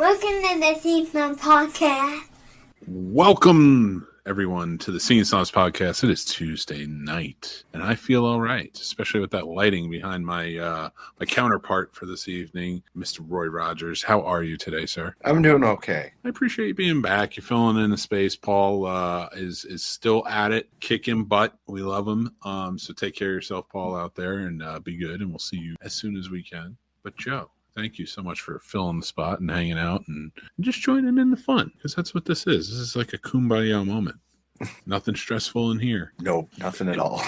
Welcome to the Snobs podcast. Welcome, everyone, to the Snobs podcast. It is Tuesday night, and I feel all right, especially with that lighting behind my my counterpart for this evening, Mr. Roy Rogers. How are you today, sir? I'm doing okay. I appreciate you being back. You're filling in the space. Paul is still at it, kicking butt. We love him. So take care of yourself, Paul, out there, and be good, and we'll see you as soon as we can. But Joe, thank you so much for filling the spot and hanging out and just joining in the fun, because that's what this is. This is like a kumbaya moment. Nothing stressful in here. Nope, nothing at all.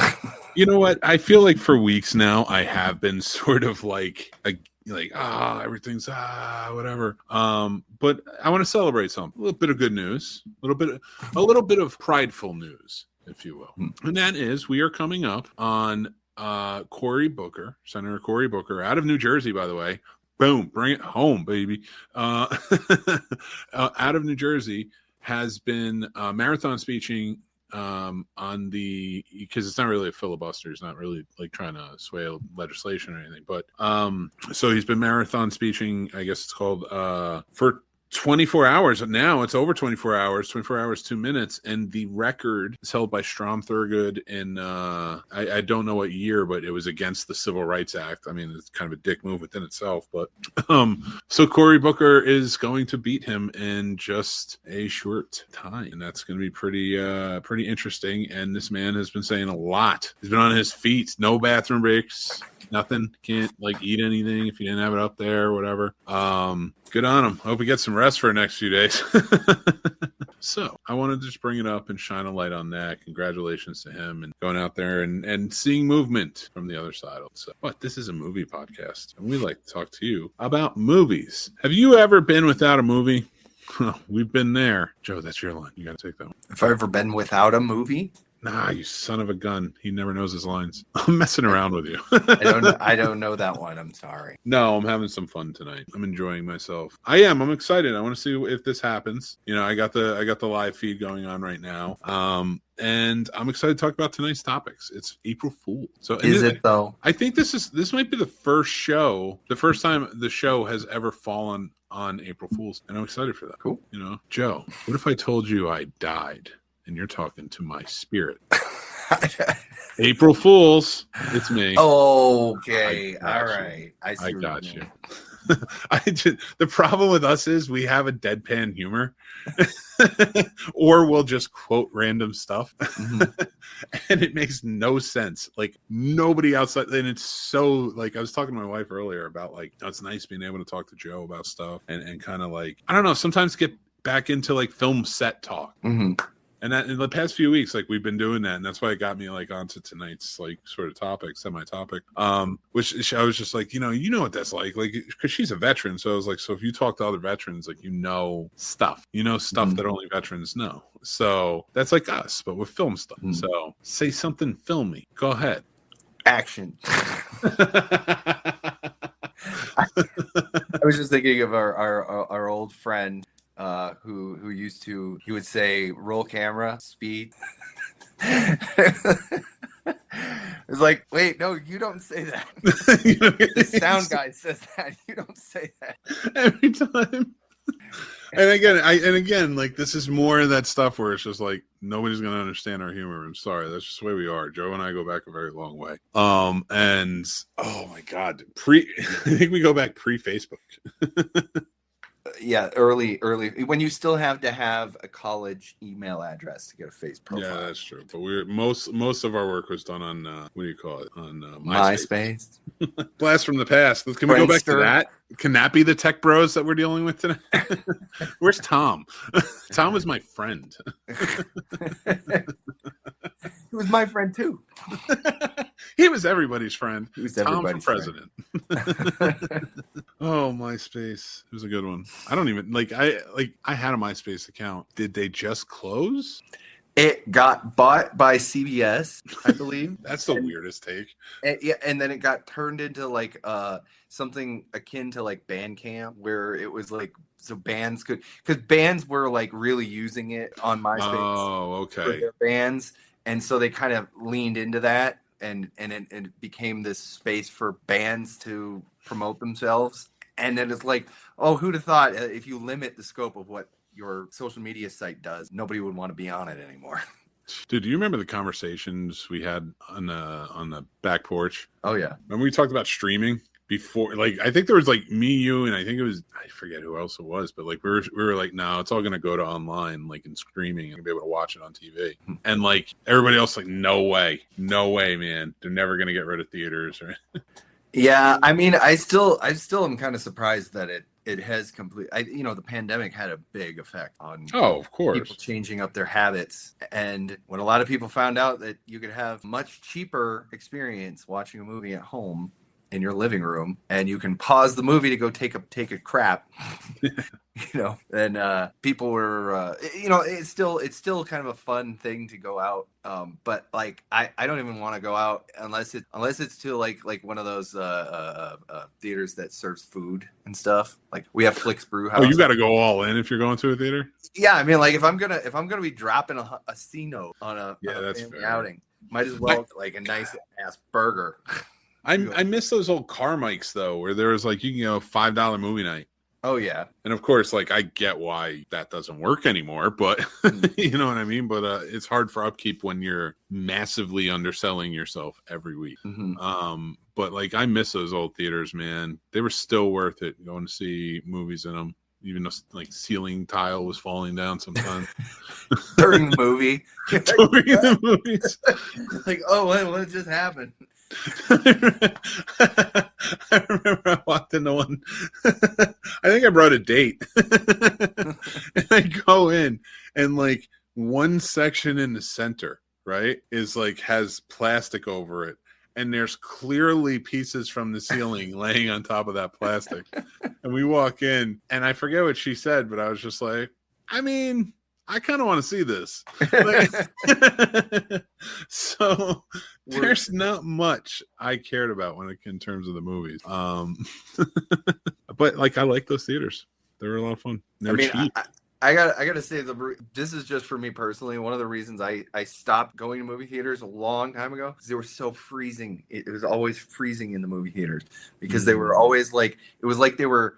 You know what? I feel like for weeks now, I have been sort of like everything's whatever. But I want to celebrate something. A little bit of good news, a little bit of prideful news, if you will. And that is, we are coming up on Senator Cory Booker, out of New Jersey, by the way. Boom, bring it home, baby. Out of New Jersey, has been marathon speeching on the, because it's not really a filibuster. It's not really like trying to sway legislation or anything. But so he's been marathon speeching, I guess it's called, for 24 hours. Now it's over 24 hours, 2 minutes. And the record is held by Strom Thurgood in, I don't know what year, but it was against the Civil Rights Act. I mean, it's kind of a dick move within itself. But so Cory Booker is going to beat him in just a short time. And that's going to be pretty interesting. And this man has been saying a lot. He's been on his feet, no bathroom breaks. Nothing. Can't like eat anything if you didn't have it up there or whatever. Good on him. Hope he gets some rest for the next few days. So I wanted to just bring it up and shine a light on that. Congratulations to him and going out there and seeing movement from the other side. So, but this is a movie podcast, and we like to talk to you about movies. Have you ever been without a movie? We've been there. Joe, that's your line. You got to take that one. Have I ever been without a movie? Nah, you son of a gun. He never knows his lines. I'm messing around with you. I don't know that one. I'm sorry. No, I'm having some fun tonight. I'm enjoying myself. I'm excited. I want to see if this happens. You know, I got the live feed going on right now. And I'm excited to talk about tonight's topics. It's April Fool. So is it though? I think this might be the first time the show has ever fallen on April Fool's, and I'm excited for that. Cool. You know, Joe, what if I told you I died? And you're talking to my spirit. April Fools, it's me. Okay, all right. I got you. The problem with us is we have a deadpan humor, or we'll just quote random stuff, and it makes no sense. Like nobody outside, and it's so like I was talking to my wife earlier about like it's nice being able to talk to Joe about stuff and kind of like I don't know, sometimes get back into like film set talk. And that in the past few weeks, like we've been doing that, and that's why it got me like onto tonight's like sort of topic, semi-topic. Which I was just like, you know what that's like because she's a veteran, so I was like, so if you talk to other veterans, like stuff, that only veterans know. So that's like us, but with film stuff. So say something filmy. Go ahead. Action. I was just thinking of our old friend. Who used to, he would say, roll camera, speed. It's like, wait, no, you don't say that. The sound guy says that. You don't say that. Every time. And again, like this is more of that stuff where it's just like nobody's gonna understand our humor. I'm sorry, that's just the way we are. Joe and I go back a very long way. And oh my god, I think we go back pre-Facebook. Yeah, early when you still have to have a college email address to get a face profile. Yeah, that's true. But most of our work was done on what do you call it? On MySpace. Blast from the past. Can we go back to that? Can that be the tech bros that we're dealing with today? Where's Tom? Tom was my friend. He was my friend too. He was everybody's friend. He was Tom everybody's for president. Oh, MySpace. It was a good one. I don't even I had a MySpace account. Did they just close? It got bought by CBS, I believe. That's the weirdest take. And then it got turned into like something akin to like Bandcamp, where it was like so bands could, because bands were like really using it on MySpace. Oh, okay. For their bands, and so they kind of leaned into that, and it became this space for bands to promote themselves. And then it's like, oh, who'd have thought if you limit the scope of what your social media site does, nobody would want to be on it anymore. Dude, do you remember the conversations we had on the back porch? Oh yeah. Remember we talked about streaming before? Like, I think there was like me, you, and I think it was, I forget who else it was, but like we were like, no, it's all gonna go to online, like in streaming, and be able to watch it on TV. And like everybody else, like, no way, man, they're never gonna get rid of theaters, right? Yeah, I mean, I still am kind of surprised that it has the pandemic had a big effect on of course, people changing up their habits. And when a lot of people found out that you could have much cheaper experience watching a movie at home in your living room, and you can pause the movie to go take a crap, then people were, it's still kind of a fun thing to go out. But like, I don't even want to go out unless it's to like one of those theaters that serves food and stuff. Like we have Flicks Brew House. Oh, you got to go all in if you're going to a theater. Yeah, I mean, like if I'm gonna be dropping a C-note on a that's family fair. outing, might as well like a nice ass burger. I miss those old car mics though, where there was like, you can go $5 movie night. Oh yeah. And of course, like, I get why that doesn't work anymore, but you know what I mean? But it's hard for upkeep when you're massively underselling yourself every week. Mm-hmm. But like, I miss those old theaters, man. They were still worth it going to see movies in them, even though like ceiling tile was falling down sometimes. During the movie. During the movies. Like, oh, what just happened? I remember I walked into one. I think I brought a date. And I go in, and like one section in the center, right, is like has plastic over it, and there's clearly pieces from the ceiling laying on top of that plastic. And we walk in, and I forget what she said, but I was just like, I mean, I kind of want to see this. Like, so there's not much I cared about in terms of the movies. But like, I like those theaters. They were a lot of fun. They were cheap. I gotta say, this is just for me personally. One of the reasons I stopped going to movie theaters a long time ago is they were so freezing. It was always freezing in the movie theaters because they were always like, it was like they're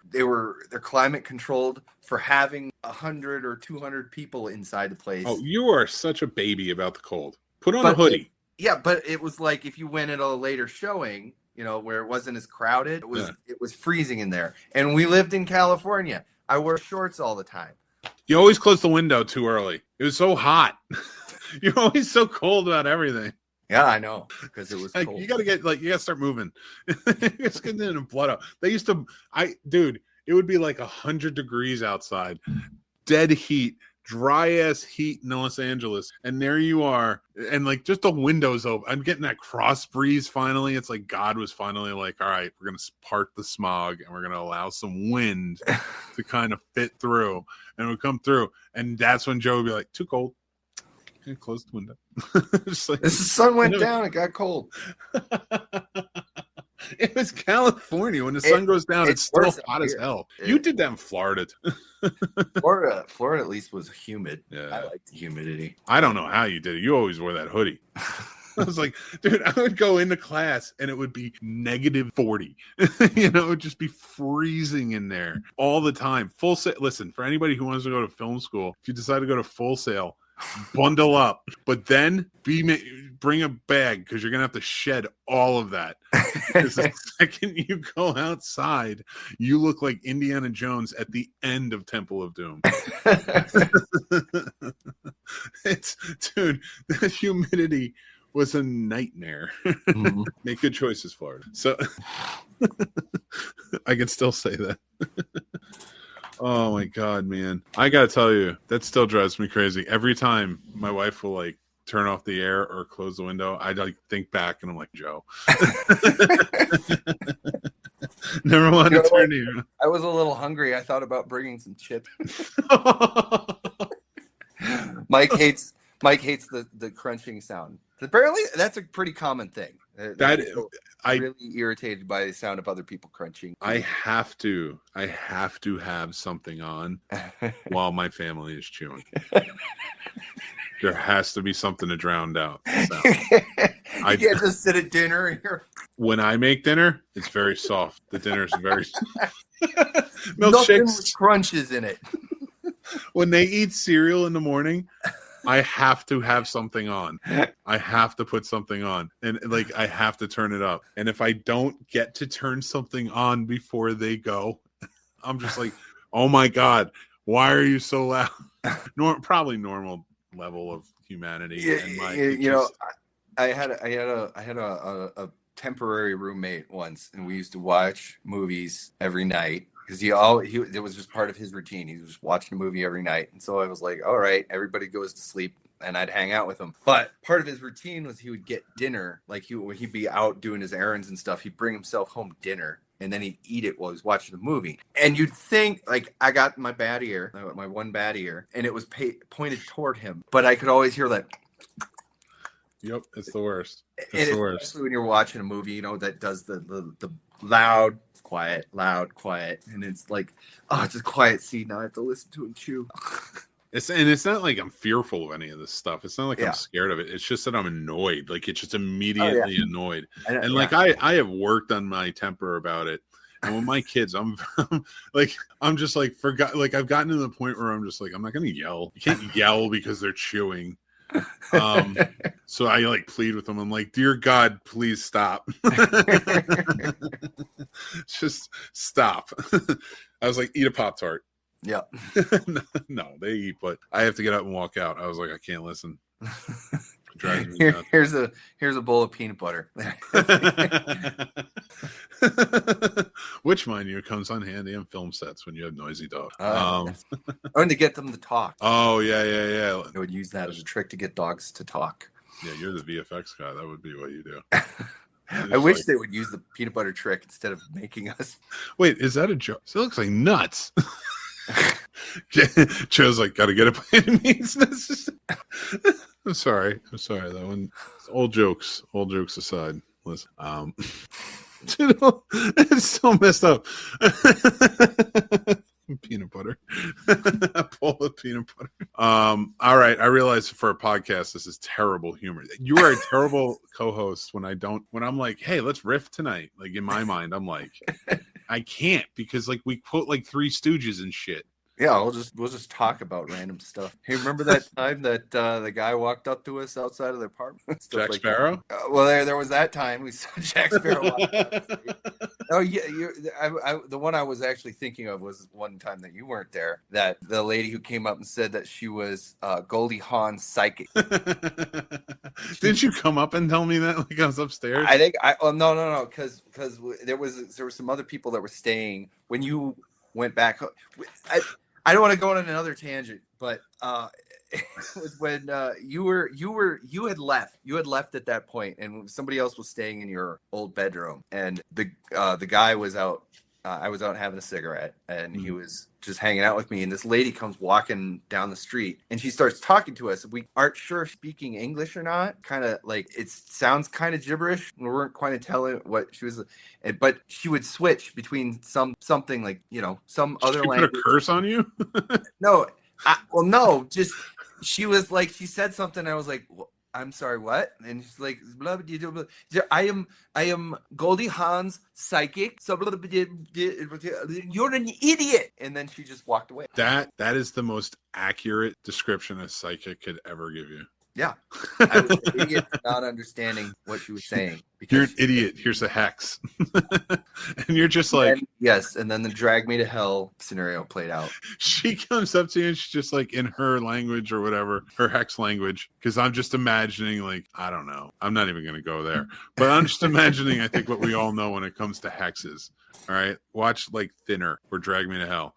climate controlled for having 100 or 200 people inside the place. Oh, you are such a baby about the cold. Put on a hoodie. But it was like if you went at a later showing, where it wasn't as crowded, it was freezing in there. And we lived in California. I wore shorts all the time. You always close the window too early. It was so hot. You're always so cold about everything. Yeah, I know, because it was like, cold. You gotta start moving. It's getting in blood out. They used to, dude, it would be like 100 degrees outside, dead heat, dry ass heat in Los Angeles, and there you are, and like just the windows open. I'm getting that cross breeze finally. It's like God was finally like, all right, we're gonna part the smog and we're gonna allow some wind to kind of fit through, and it would come through, and that's when Joe would be like, too cold. Okay, close the window. Just like, the sun went down, it got cold. It was California. When the sun goes down, it's still hot as hell. You did that in Florida. Florida at least was humid. Yeah. I like the humidity. I don't know how you did it. You always wore that hoodie. I was like, dude, I would go into class and it would be -40. It would just be freezing in there all the time. Full Sail. Listen, for anybody who wants to go to film school, if you decide to go to Full Sail, bundle up, but then bring a bag because you're gonna have to shed all of that. Because the second you go outside, you look like Indiana Jones at the end of Temple of Doom. Dude, the humidity was a nightmare. Mm-hmm. Make good choices, Florida. So I can still say that. Oh my God, man. I gotta tell you, that still drives me crazy. Every time my wife will like turn off the air or close the window, I like think back and I'm like, Joe. Never wanted to turn you. I was a little hungry. I thought about bringing some chips. Mike hates the crunching sound. Apparently, that's a pretty common thing. I'm really irritated by the sound of other people crunching. I have to have something on while my family is chewing. There has to be something to drown out. So I You can't just sit at dinner here. When I make dinner, it's very soft. The dinner is very Nothing milkshakes. with crunches in it. When they eat cereal in the morning, I have to have something on. I have to put something on, and like I have to turn it up. And if I don't get to turn something on before they go, I'm just like, oh my god, why are you so loud? Probably normal level of humanity. I had a temporary roommate once, and we used to watch movies every night because it was just part of his routine. He was just watching a movie every night, and so I was like, all right, everybody goes to sleep, and I'd hang out with him. But part of his routine was he would get dinner, like he'd be out doing his errands and stuff. He'd bring himself home dinner, and then he'd eat it while he was watching the movie. And you'd think, like, I got my bad ear, my one bad ear, and it was pointed toward him, but I could always hear that. Yep, it's the worst. It's the worst. Especially when you're watching a movie, that does the loud, quiet, and it's like, oh, it's a quiet scene. Now I have to listen to him chew. It's not like I'm fearful of any of this stuff. It's not like I'm scared of it. It's just that I'm annoyed. Like it's just immediately annoyed. And like I have worked on my temper about it. And with my kids, I'm just like I've gotten to the point where I'm just like, I'm not gonna yell. You can't yell because they're chewing. So I like plead with them. I'm like, dear God, please stop. Just stop. I was like, eat a Pop-Tart. Yeah. No, they eat, but I have to get up and walk out. I was like, I can't listen. It drives me nuts. Here's a bowl of peanut butter. Which, mind you, comes on handy on film sets when you have noisy dogs. And to get them to talk. Oh, yeah. I would use that as a trick to get dogs to talk. Yeah, you're the VFX guy. That would be what you do. I wish they would use the peanut butter trick instead of making us. Wait, is that a joke? It looks like nuts. Joe's like, gotta get it by any means. I'm sorry. That one. Old jokes aside. Listen, it's so messed up. Peanut butter. A bowl of peanut butter. All right. I realize for a podcast, this is terrible humor. You are a terrible co-host when I'm like, hey, let's riff tonight. Like in my mind, I'm like, I can't because like we quote like Three Stooges and shit. Yeah, we'll just talk about random stuff. Hey, remember that time that the guy walked up to us outside of the apartment? Jack Sparrow? Well, there was that time we saw Jack Sparrow walk up. Oh yeah, the one I was actually thinking of was one time that you weren't there. That the lady who came up and said that she was Goldie Hawn's psychic. Didn't you come up and tell me that like I was upstairs? I think no, because there were some other people that were staying when you went back. I don't want to go on another tangent, but it was when you had left. You had left at that point, and somebody else was staying in your old bedroom, and the guy was out. I was out having a cigarette, and he was just hanging out with me. And this lady comes walking down the street, and she starts talking to us. We aren't sure if speaking English or not. Kind of like it sounds kind of gibberish. We weren't quite telling what she was, but she would switch between something like some other language. Put a curse on you? No, no. Just she was like she said something. And I was like. Well, I'm sorry, what? And she's like, blah, blah, blah, blah. I am Goldie Hawn's psychic. So blah, blah, blah, blah, you're an idiot. And then she just walked away. That is the most accurate description a psychic could ever give you. Yeah. I was an idiot for not understanding what she was saying. You're an idiot. Here's a hex. And you're just like... Yes, and then the drag me to hell scenario played out. She comes up to you and she's just like in her language or whatever, her hex language, because I'm just imagining like, I don't know. I'm not even going to go there. But I'm just imagining, I think, what we all know when it comes to hexes. All right? Watch like Thinner or Drag Me to Hell.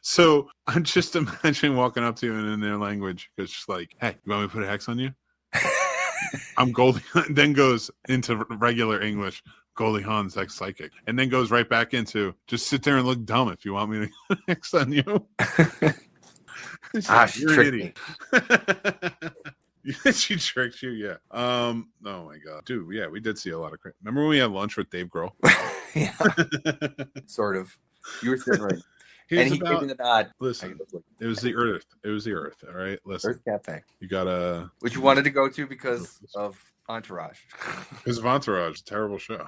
So I'm just imagining walking up to you and in their language, because she's like, hey, you want me to put a hex on you? I'm Goldie, then goes into regular English, Goldie Hawn's ex-psychic, and then goes right back into, just sit there and look dumb if you want me to put a hex on you. She You're an tricked idiot. Me. She tricked you, yeah. Oh my god, dude, yeah, we did see a lot of Remember when we had lunch with Dave Grohl? Yeah, sort of. You were sitting right. Here's and he about gave me the nod. listen. It was the Earth. It was the Earth. All right. Listen. Earth Cafe, You gotta. which you wanted to go to because of Entourage. Because of Entourage, terrible show.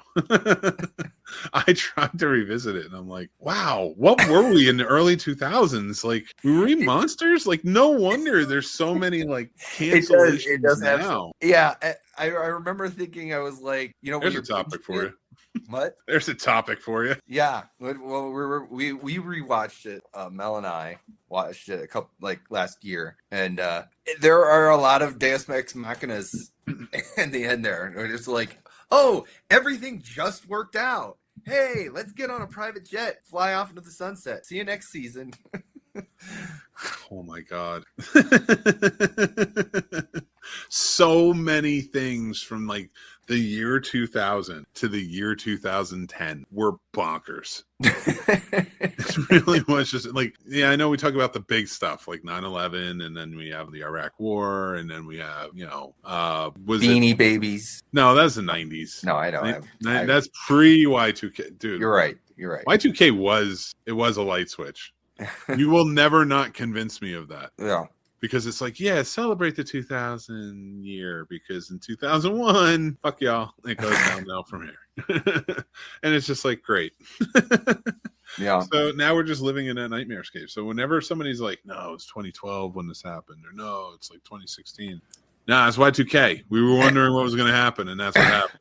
I tried to revisit it, and I'm like, wow, what were we in the early 2000s? Like, were we monsters? Like, no wonder there's so many like cancellations it does have now. Yeah, I remember thinking, I was like, you know, There's a topic for you. What? There's a topic for you. Yeah. Well, we rewatched it. Mel and I watched it a couple like last year, and there are a lot of Deus Ex Machinas in the end there. We're just like, oh, everything just worked out. Hey, let's get on a private jet, fly off into the sunset. See you next season. Oh my god. So many things from like the year 2000 to the year 2010 were bonkers. It really was just like, yeah, I know we talk about the big stuff like 9/11, and then we have the Iraq War, and then we have, you know, was Beanie Babies. No, that's the 90s. No, I don't have. That's pre Y2K, dude. You're right. You're right. Y2K was a light switch. You will never not convince me of that. Yeah. Because it's like, yeah, celebrate the 2000 year, because in 2001, fuck y'all, it goes downhill from here. And it's just like, great. Yeah. So now we're just living in that nightmare scape. So whenever somebody's like, no, it's 2012 when this happened, or no, it's like 2016. Nah, it's Y2K. We were wondering what was going to happen, and that's what happened.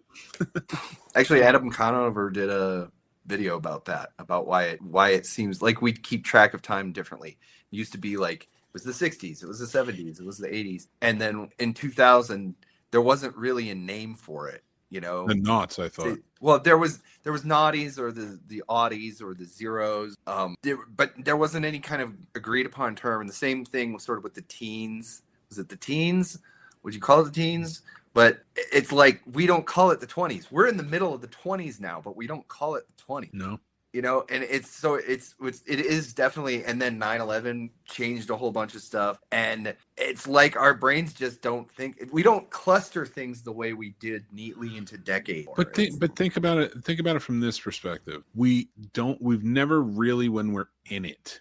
Actually, Adam Conover did a video about that, about why it seems like we keep track of time differently. It used to be like, it was the 60s, it was the 70s, it was the 80s, and then in 2000 there wasn't really a name for it, you know. The knots, I thought. Well, there was naughties, or the oddies, or the zeros, but there wasn't any kind of agreed upon term. And the same thing was sort of with the teens. Was it the teens? Would you call it the teens? But it's like, we don't call it the 20s. We're in the middle of the 20s now, but we don't call it the 20s. No. You know, and it is definitely, and then 9/11 changed a whole bunch of stuff, and it's like our brains just don't think, we don't cluster things the way we did neatly into decades. But think about it from this perspective. We've never really, when we're in it,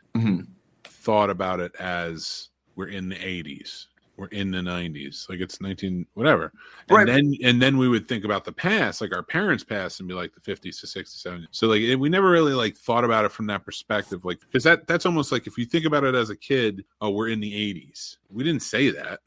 thought about it as we're in the 80s. We're in the 90s, like it's 19 whatever, and right. then we would think about the past, like our parents' past, and be like the 50s to 60s, 70s. So like we never really like thought about it from that perspective, like, because that's almost like, if you think about it as a kid, oh, we're in the 80s. We didn't say that.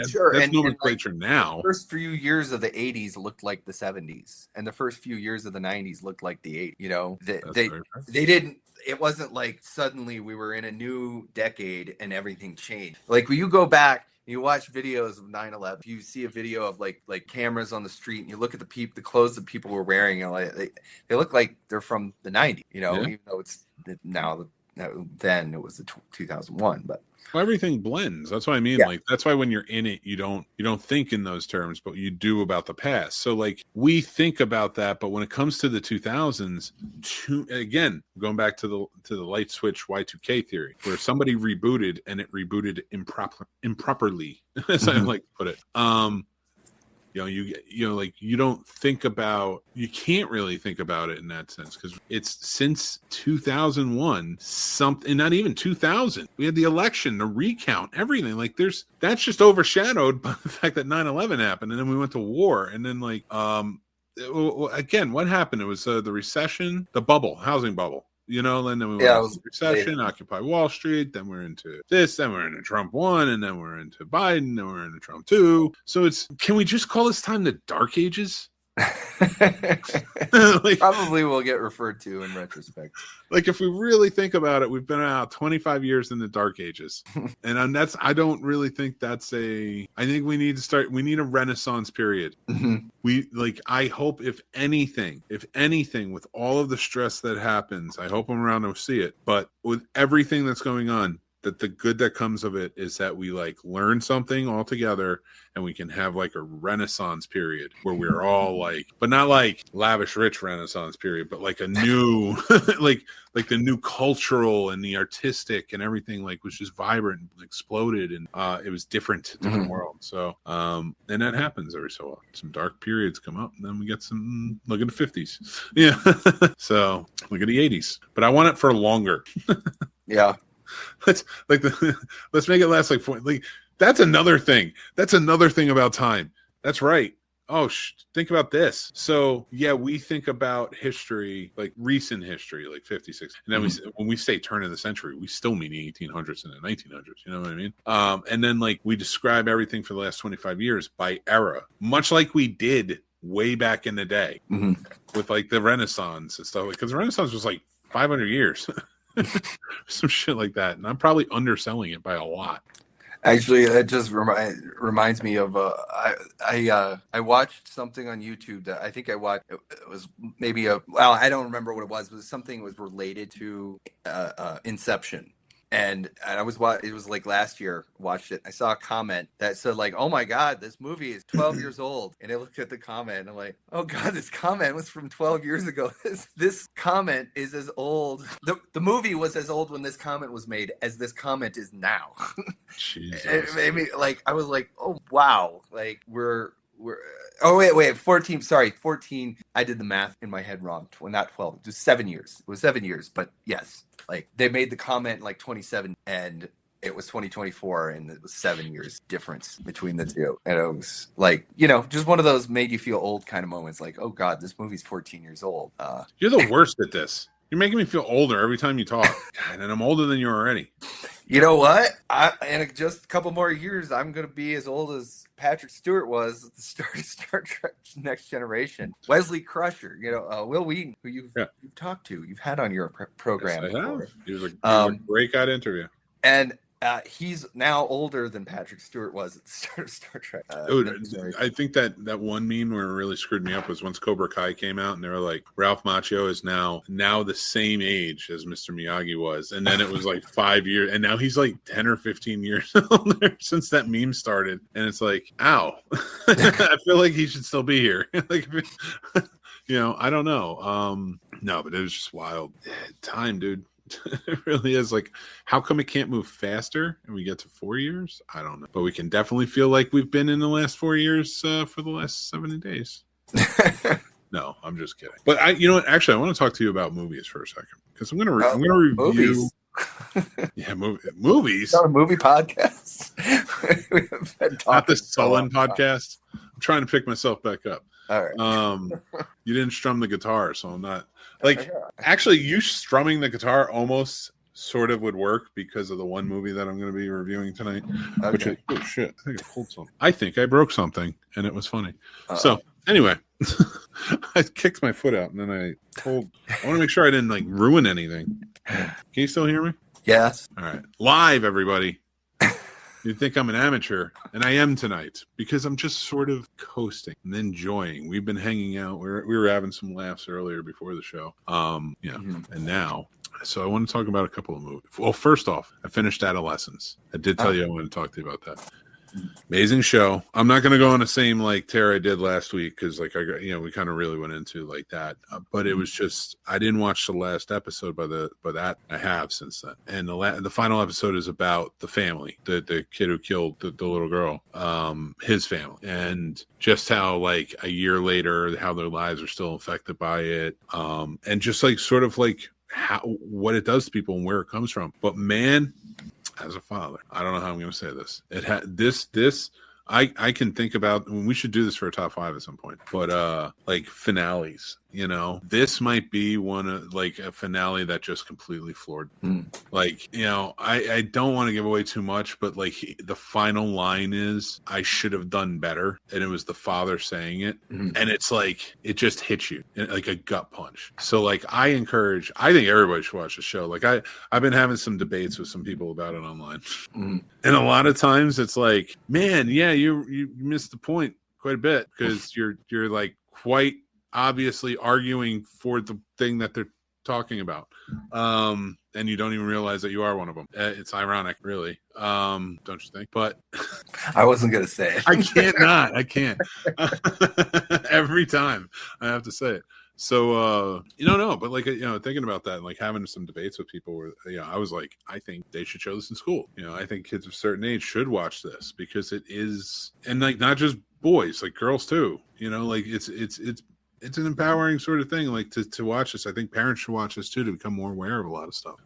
Sure. That's nomenclature now. The first few years of the 80s looked like the 70s, and the first few years of the 90s looked like the 80s. You know, they didn't. It wasn't like suddenly we were in a new decade and everything changed. Like when you go back, you watch videos of 9/11, you see a video of like cameras on the street, and you look at the clothes that people were wearing, and they look like they're from the 90s, you know, even though it's now, then it was the 2001, but. Well, everything blends. That's what I mean. Yeah. Like, that's why when you're in it, you don't think in those terms, but you do about the past. So like, we think about that, but when it comes to the 2000s, again, going back to the light switch Y2K theory, where somebody rebooted, and it rebooted improperly, as I like to put it. You don't think about, you can't really think about it in that sense, because it's since 2001, something, not even 2000. We had the election, the recount, everything. Like that's just overshadowed by the fact that 9/11 happened, and then we went to war, and then like again, what happened? It was the recession, the bubble, housing bubble. You know, and then we went into recession, Occupy Wall Street, then we're into this, then we're into Trump 1, and then we're into Biden, then we're into Trump 2. So can we just call this time the Dark Ages? Like, probably will get referred to in retrospect. Like, if we really think about it, we've been out 25 years in the Dark Ages, and I don't really think I think we need a Renaissance period. I hope, if anything, with all of the stress that happens, I hope I'm around to see it, but with everything that's going on, that the good that comes of it is that we like learn something all together, and we can have like a Renaissance period where we're all like, but not like lavish rich Renaissance period, but like a new like the new cultural and the artistic and everything like was just vibrant and exploded, and it was different world. So and that happens every so often. Some dark periods come up, and then we get some, look at the 50s. Yeah. So look at the 80s. But I want it for longer. Yeah. Let's like let's make it last like 4. Like that's another thing. That's another thing about time. That's right. Oh, think about this. So yeah, we think about history, like recent history, like 56, and then when we say turn of the century, we still mean the 1800s and the 1900s. You know what I mean? And then like we describe everything for the last 25 years by era, much like we did way back in the day with like the Renaissance and stuff. Because the Renaissance was like 500 years, some shit like that, and I'm probably underselling it by a lot. Actually, that just reminds me of I watched something on YouTube that I think I watched. It was maybe I don't remember what it was, but something was related to Inception. And it was like last year, watched it. I saw a comment that said like, "Oh my God, this movie is 12 years old." And I looked at the comment and I'm like, "Oh God, this comment was from 12 years ago. This comment is as old. The movie was as old when this comment was made as this comment is now." Jesus. It made me like, I was like, "Oh wow, like we're." Oh wait, 14. Sorry, 14. I did the math in my head wrong. Not 12. It was 7 years. It was 7 years, but yes. Like they made the comment in like 27 and it was 2024 and it was 7 years difference between the two. And it was like, just one of those made you feel old kind of moments. Like, oh God, this movie's 14 years old. You're the worst at this. You're making me feel older every time you talk. God, and I'm older than you already. You know what? In just a couple more years, I'm going to be as old as Patrick Stewart was at the start of Star Trek Next Generation. Wesley Crusher, Will Wheaton, who you've talked to, you've had on your program Yes, before. He was a great guy to interview. And he's now older than Patrick Stewart was at the start of Star Trek. I think that one meme where it really screwed me up was once Cobra Kai came out and they were like, Ralph Macchio is now the same age as Mr. Miyagi was. And then it was like 5 years. And now he's like 10 or 15 years older since that meme started. And it's like, ow. I feel like he should still be here. Like, I don't know. No, but it was just wild. Time, dude. It really is. Like, how come it can't move faster and we get to 4 years? I don't know, but we can definitely feel like we've been in the last 4 years for the last 70 days. No, I'm just kidding. But actually, I want to talk to you about movies for a second because I'm gonna review movies. Yeah, movies. It's not a movie podcast. Not the sullen podcast. I'm trying to pick myself back up. All right. You didn't strum the guitar, so I'm not like. Actually, you strumming the guitar almost sort of would work because of the one movie that I'm going to be reviewing tonight. Okay. Oh shit! I think I pulled something. I think I broke something, and it was funny. So anyway, I kicked my foot out, and then I want to make sure I didn't like ruin anything. Can you still hear me? Yes. All right, live, everybody. You'd think I'm an amateur, and I am tonight because I'm just sort of coasting and enjoying. We've been hanging out. We were having some laughs earlier before the show. And now, so I want to talk about a couple of movies. Well, first off, I finished Adolescence. I did tell you I wanted to talk to you about that. Amazing show. I'm not going to go on the same like tear I did last week because like we kind of really went into like that. But it was just I didn't watch the last episode, but that I have since then. And the final episode is about the family, the kid who killed the little girl, his family, and just how like a year later how their lives are still affected by it, and just like sort of like what it does to people and where it comes from. But man, as a father, I don't know how I'm going to say this. It had this. I can think about. We should do this for a top 5 at some point. But like finales, this might be one of like a finale that just completely floored. Like, I don't want to give away too much, but like the final line is, "I should have done better," and it was the father saying it, and it's like it just hits you like a gut punch. So like I think everybody should watch the show. Like I've been having some debates with some people about it online, and a lot of times it's like, man, yeah, you missed the point quite a bit because you're like quite obviously arguing for the thing that they're talking about, and you don't even realize that you are one of them. It's ironic, really, don't you think? But I wasn't gonna say it. I can't every time I have to say it. So no, but like thinking about that and like having some debates with people where I was like, I think they should show this in school. I think kids of a certain age should watch this because it is, and like not just boys, like girls too. Like it's it's an empowering sort of thing, like to watch this. I think parents should watch this too to become more aware of a lot of stuff.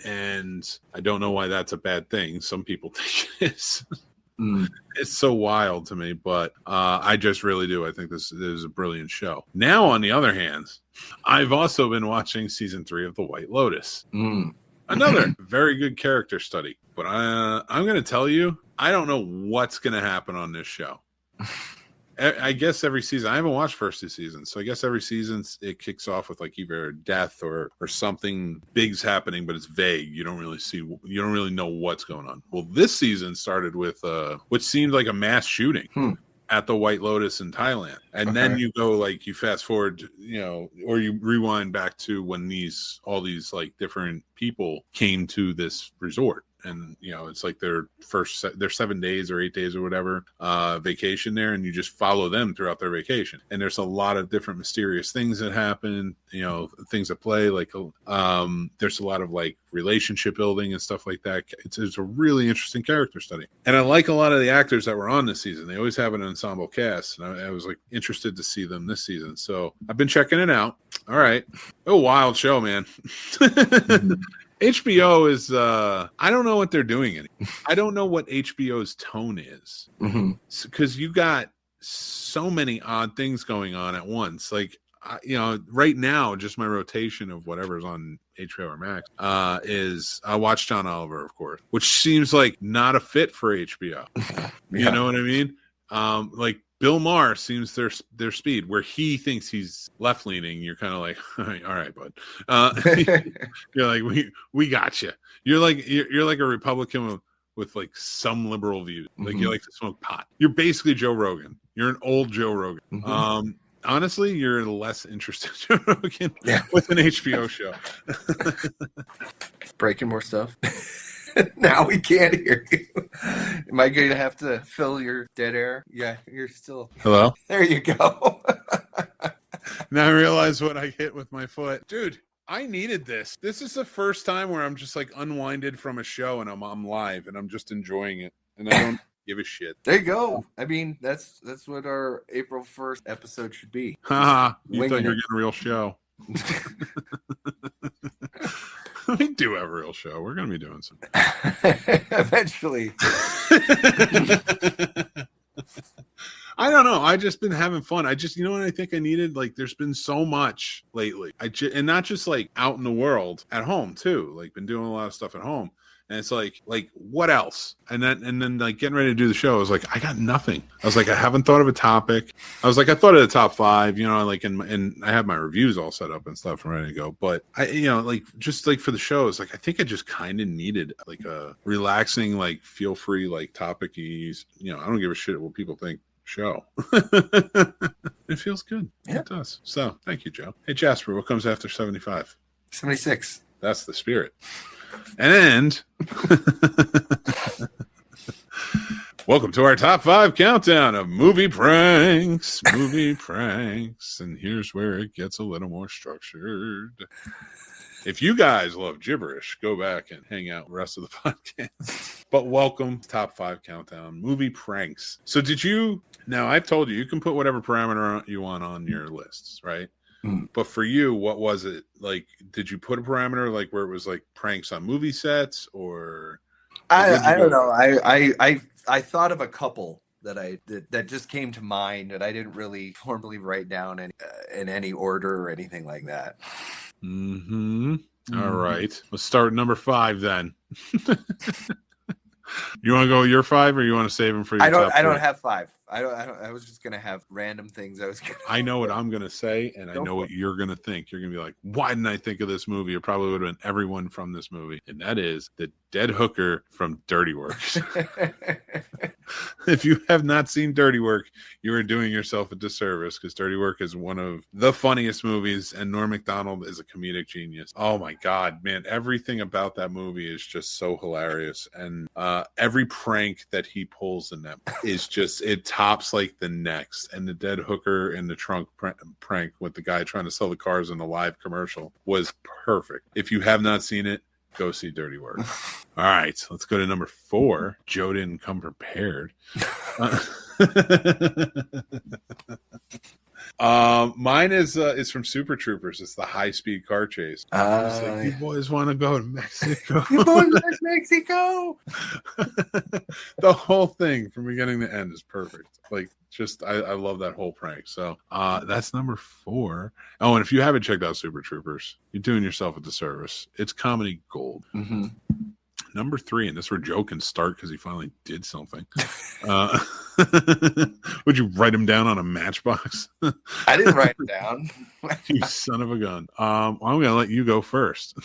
And I don't know why that's a bad thing. Some people think it is. It's so wild to me, but I just really do. I think this is a brilliant show. Now, on the other hand, I've also been watching season 3 of The White Lotus. Another very good character study. But I'm going to tell you, I don't know what's going to happen on this show. I guess every season, I haven't watched first 2 seasons, so I guess every season it kicks off with like either death or something big's happening, but it's vague. You don't really know what's going on. Well, this season started with what seemed like a mass shooting at the White Lotus in Thailand, and then you go like you fast forward, or you rewind back to when all these like different people came to this resort. And it's like their 7 days or 8 days or whatever vacation there, and you just follow them throughout their vacation. And there's a lot of different mysterious things that happen, things that play. Like there's a lot of like relationship building and stuff like that. It's a really interesting character study, and I like a lot of the actors that were on this season. They always have an ensemble cast, and I was like interested to see them this season. So I've been checking it out. All right, a wild show, man. HBO is I don't know what they're doing anymore. I don't know what HBO's tone is, because you got so many odd things going on at once. Like right now, just my rotation of whatever's on HBO or Max is I watch John Oliver, of course, which seems like not a fit for HBO. You know what I mean? Like Bill Maher seems their speed, where he thinks he's left leaning. You're kind of like, all right, bud. You're like, we got you. You're like a Republican with like some liberal views. Like you like to smoke pot. You're basically Joe Rogan. You're an old Joe Rogan. Honestly, you're less interested in Joe Rogan with an HBO show. Breaking more stuff. Now we can't hear you. Am I going to have to fill your dead air? Yeah, you're still. Hello? There you go. Now I realize what I hit with my foot. Dude, I needed this. This is the first time where I'm just like unwinded from a show and I'm live and I'm just enjoying it. And I don't give a shit. There you go. I mean, that's what our April 1st episode should be. Haha, you thought you were getting a real show. We do have a real show. We're going to be doing something. Eventually. I don't know. I just been having fun. I just, what I think I needed? Like, there's been so much lately. And not just like out in the world, at home too. Like, been doing a lot of stuff at home. And it's like what else? And then like getting ready to do the show, I was like, I got nothing. I was like, I haven't thought of a topic. I was like, I thought of the top 5, like, and I have my reviews all set up and stuff and ready to go. But I, like, just like for the show, it's like, I think I just kind of needed like a relaxing, like feel free, like topic-y, I don't give a shit what people think show. It feels good. Yeah. It does. So thank you, Joe. Hey, Jasper, what comes after 75? 76. That's the spirit. And welcome to our top 5 countdown of movie pranks. And here's where it gets a little more structured. If you guys love gibberish, go back and hang out the rest of the podcast. But welcome to top 5 countdown movie pranks. So now I've told you can put whatever parameter you want on your lists, right? But for you, what was it like? Did you put a parameter like where it was like pranks on movie sets, or I don't know. I thought of a couple that just came to mind, and I didn't really formally write down in any order or anything like that. All right, let's start number 5 then. You want to go with your 5, or you want to save them for your top 3? I don't have 5. I was just gonna have random things. I know what I'm gonna say, and I know what you're gonna think. You're gonna be like, "Why didn't I think of this movie?" It probably would have been everyone from this movie, and that is the dead hooker from Dirty Work. If you have not seen Dirty Work, you are doing yourself a disservice, because Dirty Work is one of the funniest movies, and Norm Macdonald is a comedic genius. Oh my God, man. Everything about that movie is just so hilarious. And every prank that he pulls in that is just, it tops like the next. And the dead hooker in the trunk prank with the guy trying to sell the cars in the live commercial was perfect. If you have not seen it, go see Dirty Work. All right, let's go to number 4. Joe didn't come prepared. Mine is from Super Troopers. It's the high speed car chase. It's like, you boys want to go to Mexico? You boys like Mexico? The whole thing from beginning to end is perfect. Like, just I love that whole prank. So that's number 4. Oh, and if you haven't checked out Super Troopers, you're doing yourself a disservice. It's comedy gold. Mm-hmm. Number 3, and this is where Joe can start because he finally did something. Would you write him down on a matchbox? I didn't write it down. You son of a gun. Well, I'm gonna let you go first.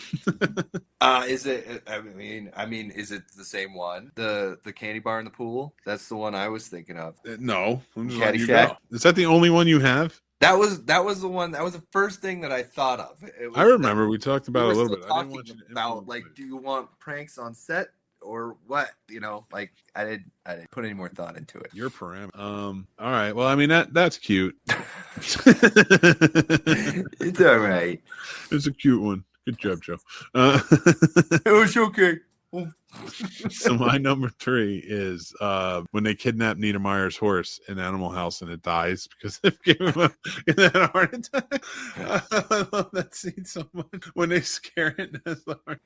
Is it? I mean, is it the same one? The candy bar in the pool? That's the one I was thinking of. No, I'm just letting you go. Caddyshack? Is that the only one you have? That was the one. That was the first thing that I thought of. I remember we talked about it a little bit. I didn't Talking want you to about like, do you want pranks on set or what? You know, like I didn't put any more thought into it. Your parameter. All right. Well, I mean that's cute. It's all right. It's a cute one. Good job, Joe. It was okay. So my number 3 is when they kidnap Nita Meyer's horse in Animal House and it dies because they've given him a heart attack. I love that scene so much when they scare it and has the heart.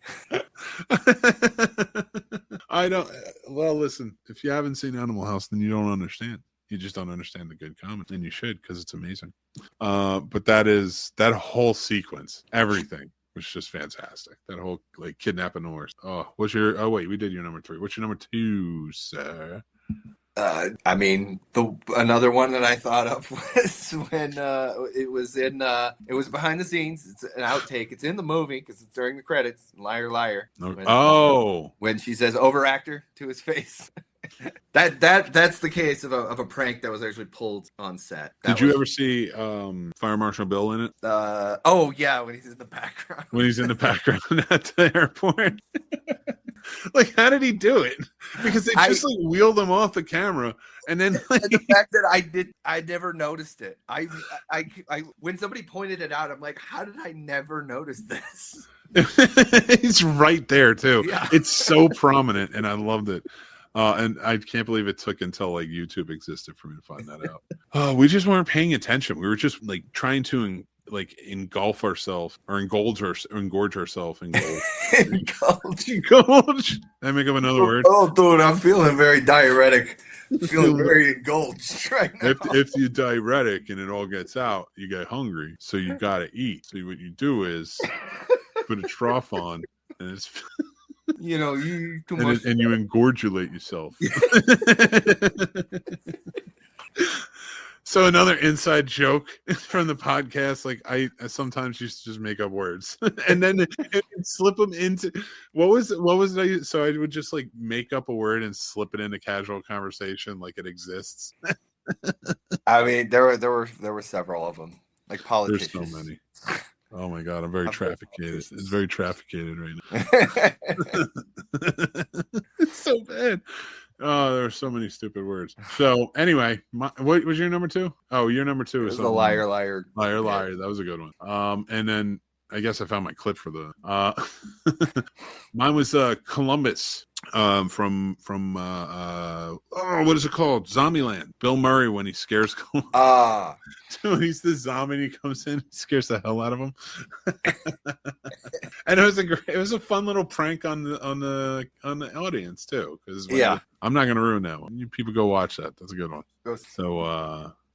I don't. Well, listen, if you haven't seen Animal House, then you don't understand. You just don't understand the good comment, and you should because it's amazing. But that whole sequence, everything. Was just fantastic. That whole like kidnapping the horse. Oh, wait, we did your number 3. What's your number 2, sir? I mean, another one that I thought of was when it was behind the scenes. It's an outtake. It's in the movie because it's during the credits. Liar, liar. When she says overactor to his face. That's the case of a prank that was actually pulled on set. Did you ever see Fire Marshal Bill in it? Oh yeah, when he's in the background. When he's in the background at the airport. Like, how did he do it? Because they just like wheeled him off the camera, and then like... and the fact that I never noticed it. I when somebody pointed it out, I'm like, how did I never notice this? It's right there too. Yeah. It's so prominent, and I loved it. And I can't believe it took until like YouTube existed for me to find that out. We just weren't paying attention. We were just like trying to engulf ourselves or engorge ourselves in gold. Engulge. I make up another word. Oh, dude, I'm feeling very diuretic. Feeling very engulfed right now. If you diuretic and it all gets out, you get hungry, so you gotta eat. So what you do is put a trough on, and it's. You know, you too much, and you engorgulate yourself. So another inside joke from the podcast, like I sometimes used to just make up words and then slip them into what was it? So I would just like make up a word and slip it into casual conversation like it exists. I mean, there were several of them, like politicians. There's so many. Oh my God, I'm very trafficated. It's very trafficated right now. It's so bad. Oh, there are so many stupid words. So anyway, what was your number 2? Oh, your number 2 is the liar, liar. Liar, liar. That was a good one. And then I guess I found my clip for the mine was Columbus from what is it called? Zombieland. Bill Murray when he scares Columbus. So he's the zombie and he comes in, scares the hell out of him. And it was a fun little prank on the audience too. Because I'm not gonna ruin that one. You people go watch that. That's a good one. So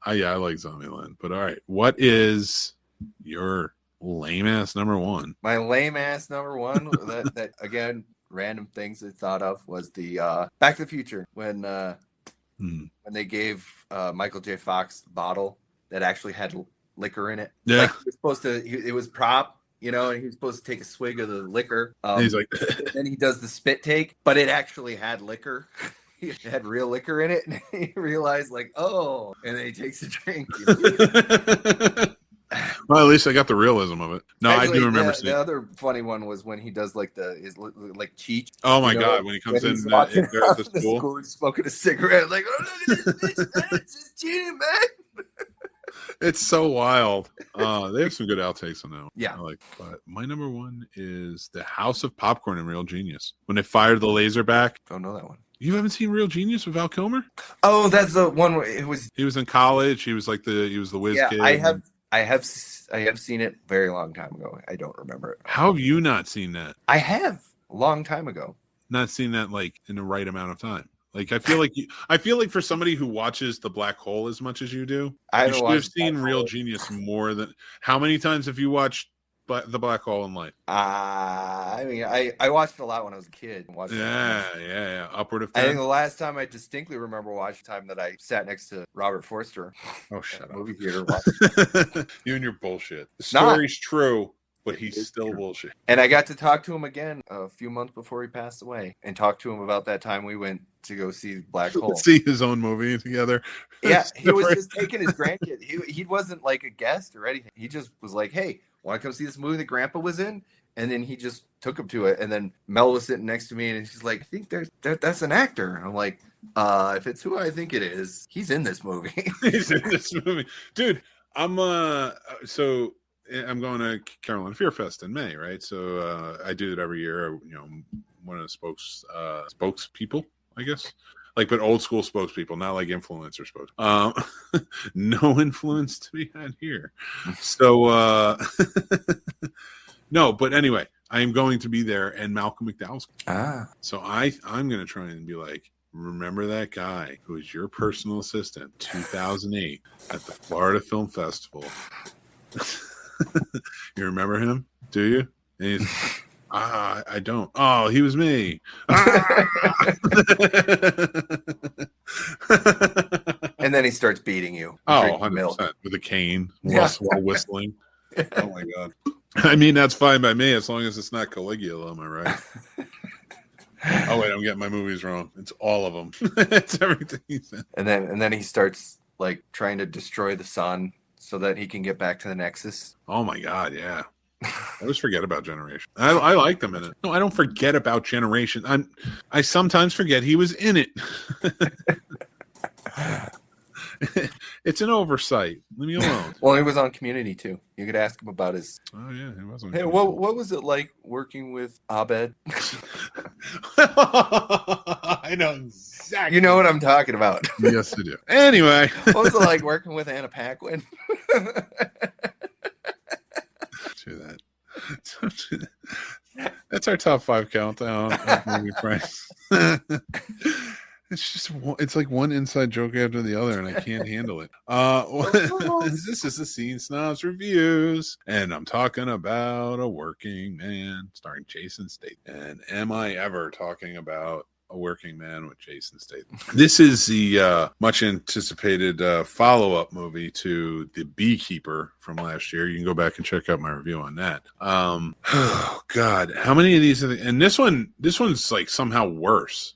I like Zombieland. But all right, what is your lame ass number 1? My lame ass number 1 that again, random things I thought of was the Back to the Future when they gave Michael J. Fox a bottle that actually had liquor in it. Yeah, like, he was supposed to. It was prop, you know, and he was supposed to take a swig of the liquor. He's like, then he does the spit take, but it actually had liquor. It had real liquor in it, and he realized, like, oh, and then he takes a drink. You know? Well, at least I got the realism of it. No, actually, I do remember seeing. The other funny one was when he does like Cheech. Oh my God! When he comes in there at the school, he's smoking a cigarette, like, oh, look at this bitch, man, it's just cheating, man. It's so wild. They have some good outtakes on that one. Yeah. But my number 1 is the House of Popcorn in Real Genius. When they fired the laser back. Don't know that one. You haven't seen Real Genius with Val Kilmer? Oh, that's the one where it was. He was in college. He was the whiz kid. I have seen it very long time ago. I don't remember it. How have you not seen that? I have a long time ago. Not seen that like in the right amount of time. Like I feel like for somebody who watches The Black Hole as much as you do, you should have seen Real Genius more than. How many times have you watched The Black Hole in Life? I mean, I watched it a lot when I was a kid. Yeah. Upward of 10. I think the last time I distinctly remember watching time that I sat next to Robert Forster. Oh, shut up. Movie theater. You and your bullshit. The story's true, but he's still bullshit. And I got to talk to him again a few months before he passed away and talk to him about that time we went to go see Black Hole. See his own movie together. Yeah, he was just taking his grandkid. He wasn't like a guest or anything. He just was like, hey, want to come see this movie that Grandpa was in? And then he just took him to it. And then Mel was sitting next to me, and she's like, I think that's an actor. And I'm like, if it's who I think it is, he's in this movie. He's in this movie. Dude, I'm going to Carolina Fear Fest in May, right? So I do it every year. You know, one of the spokespeople, I guess. Like, but old school spokespeople, not like influencer spokes. No influence to be had here. So, no, but anyway, I am going to be there, and Malcolm McDowell's. So I'm going to try and be like, remember that guy who was your personal assistant, 2008 at the Florida Film Festival. You remember him? Do you? And he's, I don't. Oh, he was me. And then he starts beating you. Oh, 100% with a cane while whistling. Oh my God. I mean, that's fine by me as long as it's not Caligula, am I right? Oh wait, I'm getting my movies wrong. It's all of them. It's everything he's in. And then he starts like trying to destroy the sun so that he can get back to the Nexus. Oh my God, yeah. I always forget about Generation. I like them in it. No, I don't forget about Generation. I sometimes forget he was in it. It's an oversight. Leave me alone. Well, he was on Community too. You could ask him about his. Oh yeah, he was on. Hey, what was it like working with Abed? I know exactly. You know what I'm talking about. Yes, I do. Anyway, what was it like working with Anna Paquin? Do that. That's our top 5 countdown of movie price. It's like one inside joke after the other, and I can't handle it. This is the Scene Snobs Reviews, and I'm talking about A Working Man starring Jason Statham. And am I ever talking about A Working Man with Jason Statham? This is the much anticipated follow-up movie to The Beekeeper from last year. You can go back and check out my review on that. Oh God, how many of these are and this one's like somehow worse.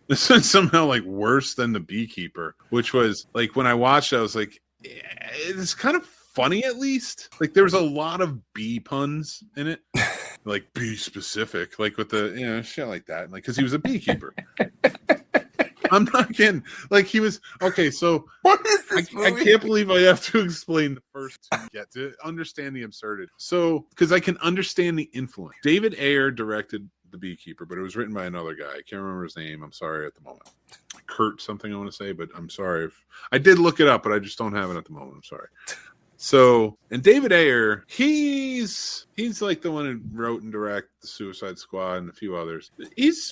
This one's somehow like worse than The Beekeeper, which was like when I watched it, I was like, it's kind of funny at least. Like there was a lot of bee puns in it, like bee specific, like with the shit like that, like because he was a beekeeper. I'm not kidding. Like he was okay. So what is this movie? I can't believe I have to explain the first to get to understand the absurdity. So because I can understand the influence. David Ayer directed The Beekeeper, but it was written by another guy. I can't remember his name. I'm sorry at the moment. Kurt something I want to say, but I'm sorry if I did look it up, but I just don't have it at the moment. I'm sorry. So, and David Ayer, he's like the one who wrote and directed The Suicide Squad and a few others. He's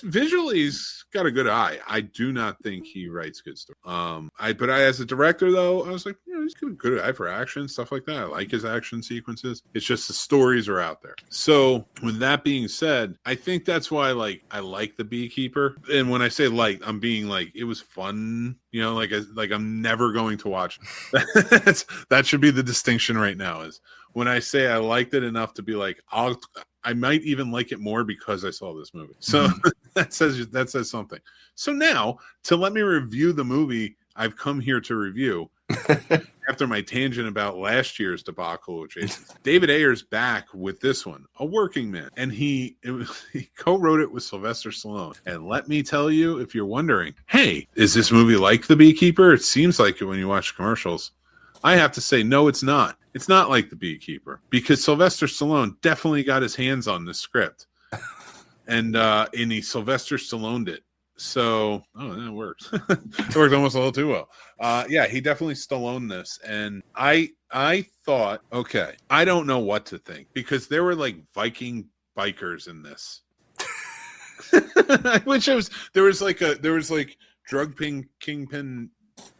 got a good eye. I do not think he writes good stories. But as a director though, I was like, he's got a good eye for action, stuff like that. I like his action sequences. It's just the stories are out there. So, with that being said, I think that's why I like The Beekeeper. And when I say I'm being like, it was fun. Like I'm never going to watch it. That should be the distinction right now is when I say I liked it enough to be like, I might even like it more because I saw this movie. So that says something. So now to let me review the movie I've come here to review after my tangent about last year's debacle with Jason. David Ayer's back with this one, A Working Man. And he co-wrote it with Sylvester Stallone. And let me tell you, if you're wondering, hey, is this movie like The Beekeeper? It seems like it when you watch commercials. I have to say, no, it's not. It's not like The Beekeeper because Sylvester Stallone definitely got his hands on this script. And he Sylvester Stallone'd it. So, that works. It worked almost a little too well. Yeah, he definitely Stallone this, and I thought, okay, I don't know what to think because there were like Viking bikers in this. I wish there was like drug kingpin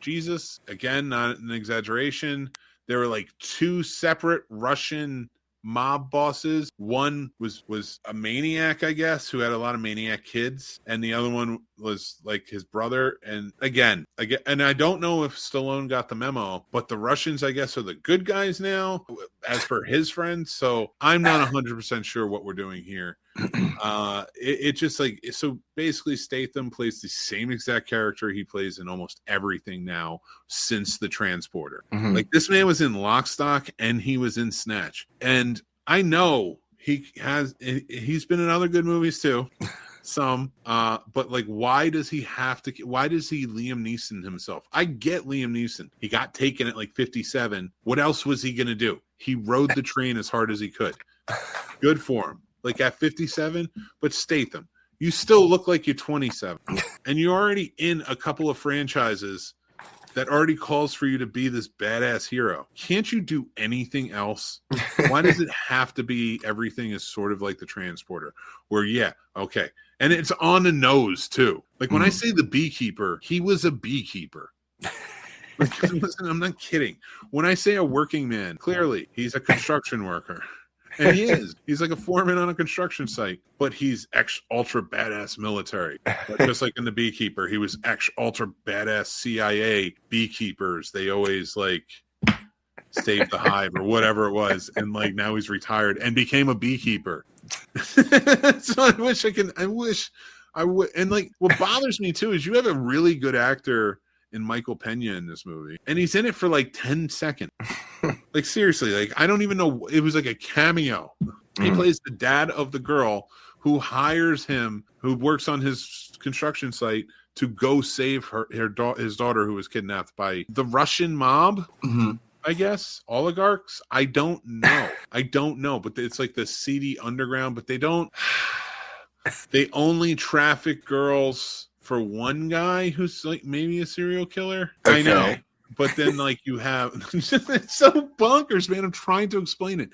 Jesus, again, not an exaggeration. There were like two separate Russian mob bosses. One was a maniac, I guess, who had a lot of maniac kids, and the other one was like his brother. And again, and I don't know if Stallone got the memo, but the Russians, I guess, are the good guys now, as per his friends. So I'm not 100% sure what we're doing here. It just like, so basically Statham plays the same exact character he plays in almost everything now since The Transporter. Like, this man was in Lock, Stock, and he was in Snatch, and I know he's been in other good movies too, some, but like, why does he Liam Neeson himself? I get Liam Neeson, he got taken at like 57. What else was he gonna do? He rode the train as hard as he could. Good for him. Like at 57, but Statham, you still look like you're 27, and you're already in a couple of franchises that already calls for you to be this badass hero. Can't you do anything else? Why does it have to be everything is sort of like The Transporter, where, yeah, okay, and it's on the nose too. Like when I say the beekeeper, he was a beekeeper. Like, listen, I'm not kidding. When I say a working man, clearly he's a construction worker. And he is. He's like a foreman on a construction site, but he's ultra badass military. But just like in The Beekeeper, he was ultra badass CIA beekeepers. They always like saved the hive or whatever it was, and like now he's retired and became a beekeeper. So I wish I would. And like, what bothers me too is you have a really good actor in Michael Pena in this movie, and he's in it for like 10 seconds. Like, seriously, like, I don't even know. It was like a cameo. He plays the dad of the girl who hires him, who works on his construction site, to go save his daughter, who was kidnapped by the Russian mob. I guess oligarchs. I don't know, but it's like the seedy underground. But they only traffic girls for one guy who's like maybe a serial killer. Okay. I know. But then, like, you have it's so bonkers, man. I'm trying to explain it,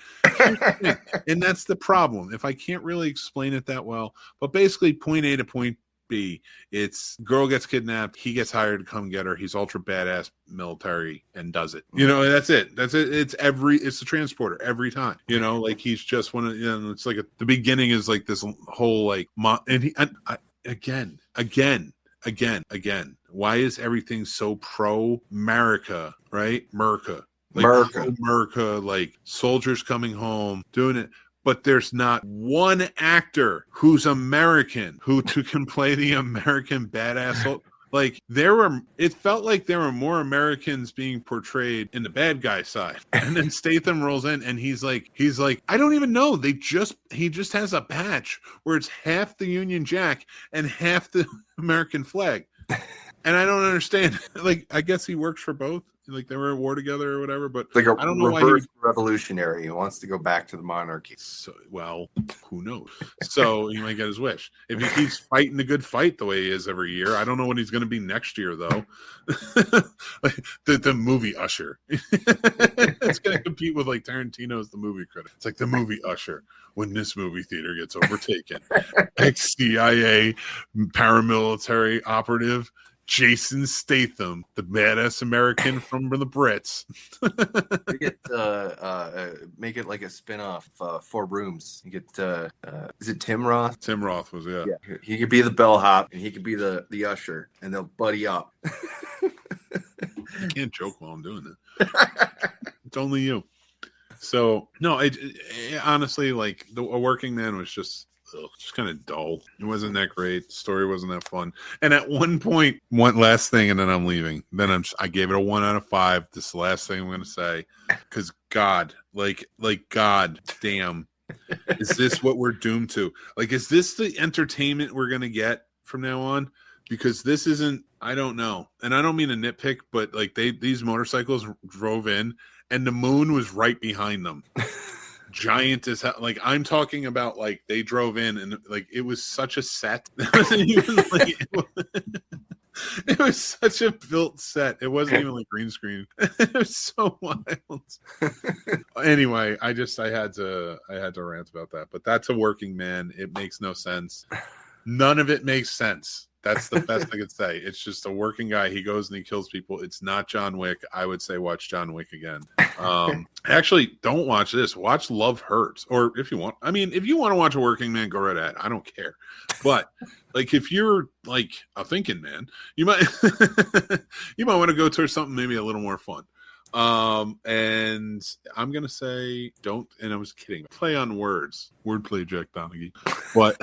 and that's the problem. If I can't really explain it that well, but basically, point A to point B, it's girl gets kidnapped, he gets hired to come get her. He's ultra badass military and does it. You know, that's it. It's The Transporter every time. You know, like he's just one of. You know, it's like the beginning is like this whole like again. Why is everything so pro-America, right? America. Like soldiers coming home, doing it. But there's not one actor who's American who can play the American badass. Like it felt like there were more Americans being portrayed in the bad guy side, and then Statham rolls in, and he's like, I don't even know. He just has a patch where it's half the Union Jack and half the American flag, and I don't understand. Like, I guess he works for both. Like they were at war together or whatever, but like I don't know why revolutionary. He wants to go back to the monarchy. So, well, who knows? So he might get his wish if he keeps fighting the good fight the way he is every year. I don't know what he's going to be next year, though. Like the movie Usher, it's going to compete with like Tarantino's The Movie Critic. It's like the movie Usher when this movie theater gets overtaken. Ex-CIA paramilitary operative Jason Statham, the badass American from the Brits. You get make it like a spin-off, 4 Rooms. You get is it Tim Roth? Tim Roth was yeah. He could be the bellhop and he could be the usher, and they'll buddy up. I can't joke while I'm doing it. It's only you. So no, it honestly, like A Working Man was just kind of dull. It wasn't that great. The story wasn't that fun. And at one point, one last thing, and then I'm leaving. Then I gave it a 1 out of 5. This is the last thing I'm going to say, because God, like God damn, is this what we're doomed to? Like, is this the entertainment we're going to get from now on? Because this isn't. I don't know, and I don't mean to nitpick, but like these motorcycles drove in, and the moon was right behind them. giant as hell. Like I'm talking about, like they drove in and like it was such a set. It wasn't even like it was such a built set. It wasn't even like green screen. It was so wild. Anyway, I had to rant about that. But that's a working man. It makes no sense. None of it makes sense. That's the best I could say. It's just a working guy. He goes and he kills people. It's not John Wick. I would say watch John Wick again. Actually, don't watch this. Watch Love Hurts. Or if you want, I mean, if you want to watch a working man, go right ahead. I don't care. But like if you're like a thinking man, you might you might want to go towards something maybe a little more fun. And I'm gonna say don't, and I was kidding. Play on words. Wordplay, Jack Donaghy. But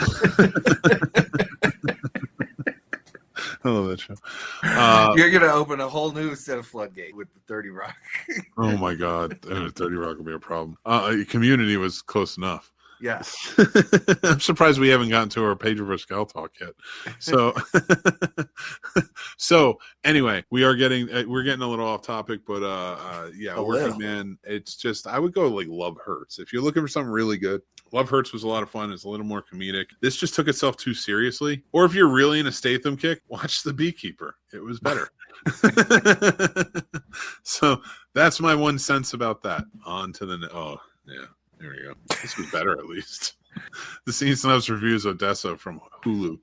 I love that show. You're gonna open a whole new set of floodgate with the 30 Rock. Oh my God, 30 Rock will be a problem. Community was close enough. Yeah. I'm surprised we haven't gotten to our Pedro Pascal talk yet. So, so anyway, we're getting a little off topic, but yeah, working man. It's just I would go like Love Hurts if you're looking for something really good. Love Hurts was a lot of fun. It's a little more comedic. This just took itself too seriously. Or if you're really in a Statham kick, watch The Beekeeper. It was better. So that's my 1 cent about that. On to the yeah. There we go. This was better, at least. The Scene Snubs reviews Odessa from Hulu.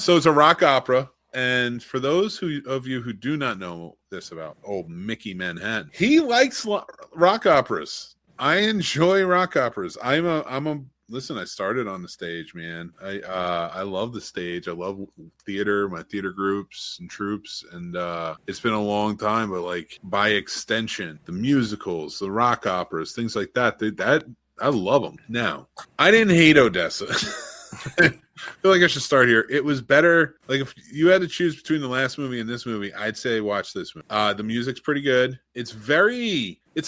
So it's a rock opera. And for those of you who do not know this about old Mickey Manhattan, he likes rock operas. I enjoy rock operas. Listen, I started on the stage, man. I love the stage. I love theater, my theater groups and troops, and it's been a long time. But like by extension, the musicals, the rock operas, things like that. I love them. Now, I didn't hate Odessa. I feel like I should start here. It was better. Like if you had to choose between the last movie and this movie, I'd say watch this movie. The music's pretty good. It's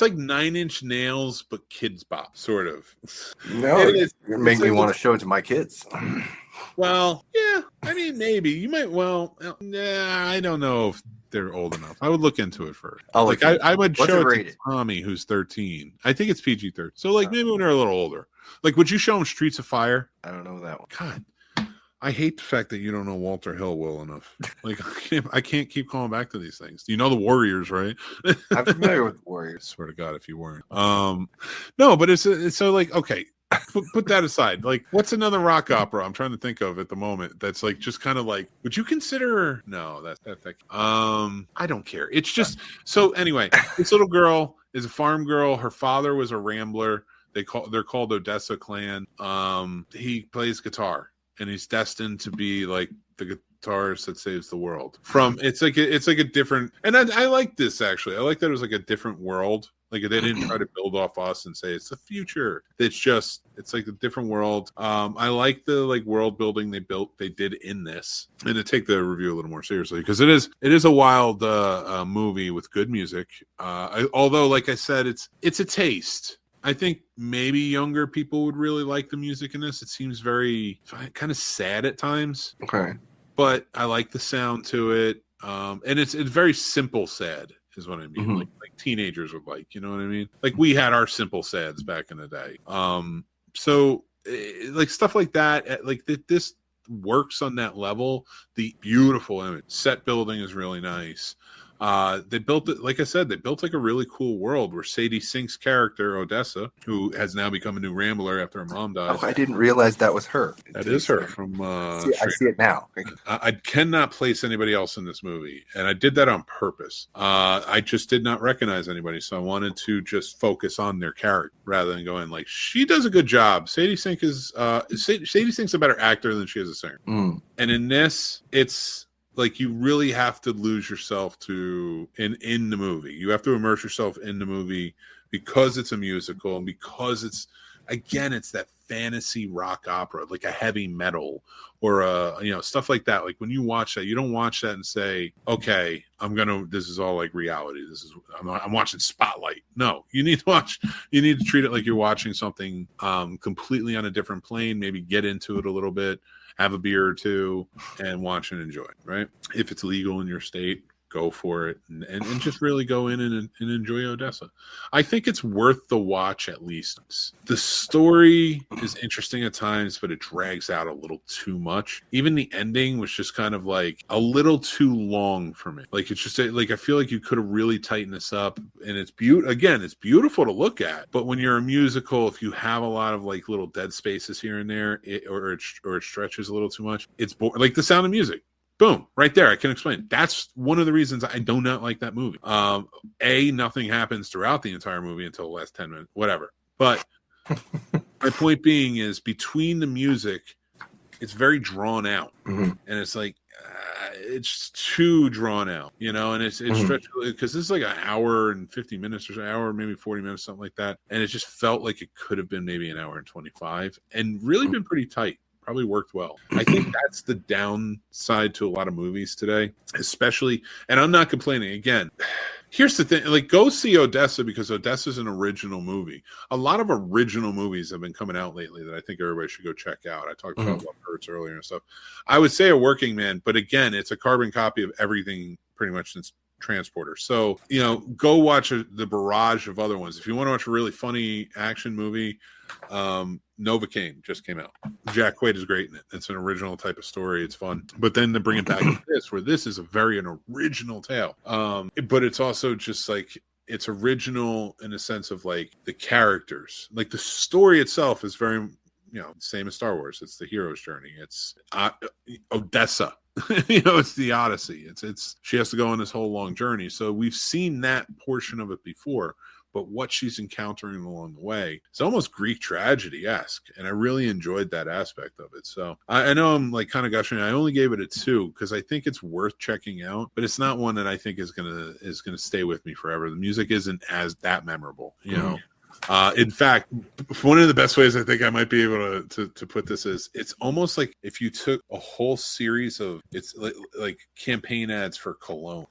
like 9 Inch Nails, but kids bop, sort of. No, it make me want to show it to my kids. Well, yeah. I mean, maybe you might. Well, nah, I don't know if they're old enough. I would look into it first. I would show it to Tommy, who's 13. I think it's PG-13. So, like, maybe when they're a little older. Like, would you show them Streets of Fire? I don't know that one. God, I hate the fact that you don't know Walter Hill well enough. Like, I can't keep calling back to these things. You know the Warriors, right? I'm familiar with the Warriors. I swear to God, if you weren't. No, but it's so like, okay. Put that aside. Like, what's another rock opera I'm trying to think of at the moment that's like just kind of like, would you consider? No, that's I don't care. It's just so anyway. This little girl is a farm girl. Her father was a rambler. They're called Odessa Clan. He plays guitar and he's destined to be like the guitarist that saves the world. It's like a different, and I like this actually. I like that it was like a different world. Like they didn't try to build off us and say it's the future. It's like a different world. I like the like world building they did in this, and to take the review a little more seriously because it is a wild movie with good music. Although, like I said, it's a taste. I think maybe younger people would really like the music in this. It seems very kind of sad at times. Okay, but I like the sound to it, and it's very simple sad. Is what I mean. Mm-hmm. Like teenagers would like, you know what I mean? Like we had our simple sads back in the day. So like stuff like that, like this works on that level. The beautiful image, set building is really nice. They built it, like I said, they built like a really cool world where Sadie Sink's character, Odessa, who has now become a new rambler after her mom died. Oh, I didn't realize that was her. That is her from I see it now. I cannot place anybody else in this movie, and I did that on purpose. I just did not recognize anybody, so I wanted to just focus on their character rather than going like, she does a good job. Sadie Sink is Sadie Sink's a better actor than she is a singer. And in this, it's like you really have to lose yourself in the movie. You have to immerse yourself in the movie because it's a musical and because it's that fantasy rock opera, like a heavy metal or stuff like that. Like when you watch that, you don't watch that and say, okay, this is all like reality. I'm watching Spotlight. No, you need to treat it like you're watching something completely on a different plane, maybe get into it a little bit, have a beer or two, and watch and enjoy, right? If it's legal in your state. go for it and just really go in and enjoy Odessa. I think it's worth the watch at least. The story is interesting at times, but it drags out a little too much. Even the ending was just kind of like a little too long for me. Like, it's just like, I feel like you could have really tightened this up, and it's it's beautiful to look at, but when you're a musical, if you have a lot of like little dead spaces here and there, or it stretches a little too much, it's like The Sound of Music. Boom, right there. I can explain. That's one of the reasons I do not like that movie. Nothing happens throughout the entire movie until the last 10 minutes, whatever. But my point being is, between the music, it's very drawn out. And it's like, it's too drawn out, and it's stretched, because this is like an hour and 50 minutes or an hour, maybe 40 minutes, something like that. And it just felt like it could have been maybe an hour and 25 and really been pretty tight. Probably worked well. I think that's the downside to a lot of movies today, especially, and I'm not complaining. Again, here's the thing, like, go see Odessa, because Odessa's an original movie. A lot of original movies have been coming out lately that I think everybody should go check out. I talked about Love Hurts earlier and stuff. I would say A Working Man, but again, it's a carbon copy of everything pretty much since Transporter. So, go watch the barrage of other ones. If you want to watch a really funny action movie, Novocaine just came out. Jack Quaid is great in it. It's an original type of story. It's fun. But then to bring it back to this, where this is an original tale. But it's also just like, it's original in a sense of like the characters. Like, the story itself is very, same as Star Wars. It's the hero's journey. It's Odessa. It's the Odyssey. It's she has to go on this whole long journey. So we've seen that portion of it before, but what she's encountering along the way, it's almost Greek tragedy-esque, and I really enjoyed that aspect of it. So I know I'm like kind of gushing. I only gave it a 2 because I think it's worth checking out, but it's not one that I think is gonna stay with me forever. The music isn't as that memorable, In fact, one of the best ways I think I might be able to put this is, it's almost like if you took a whole series of, it's like campaign ads for cologne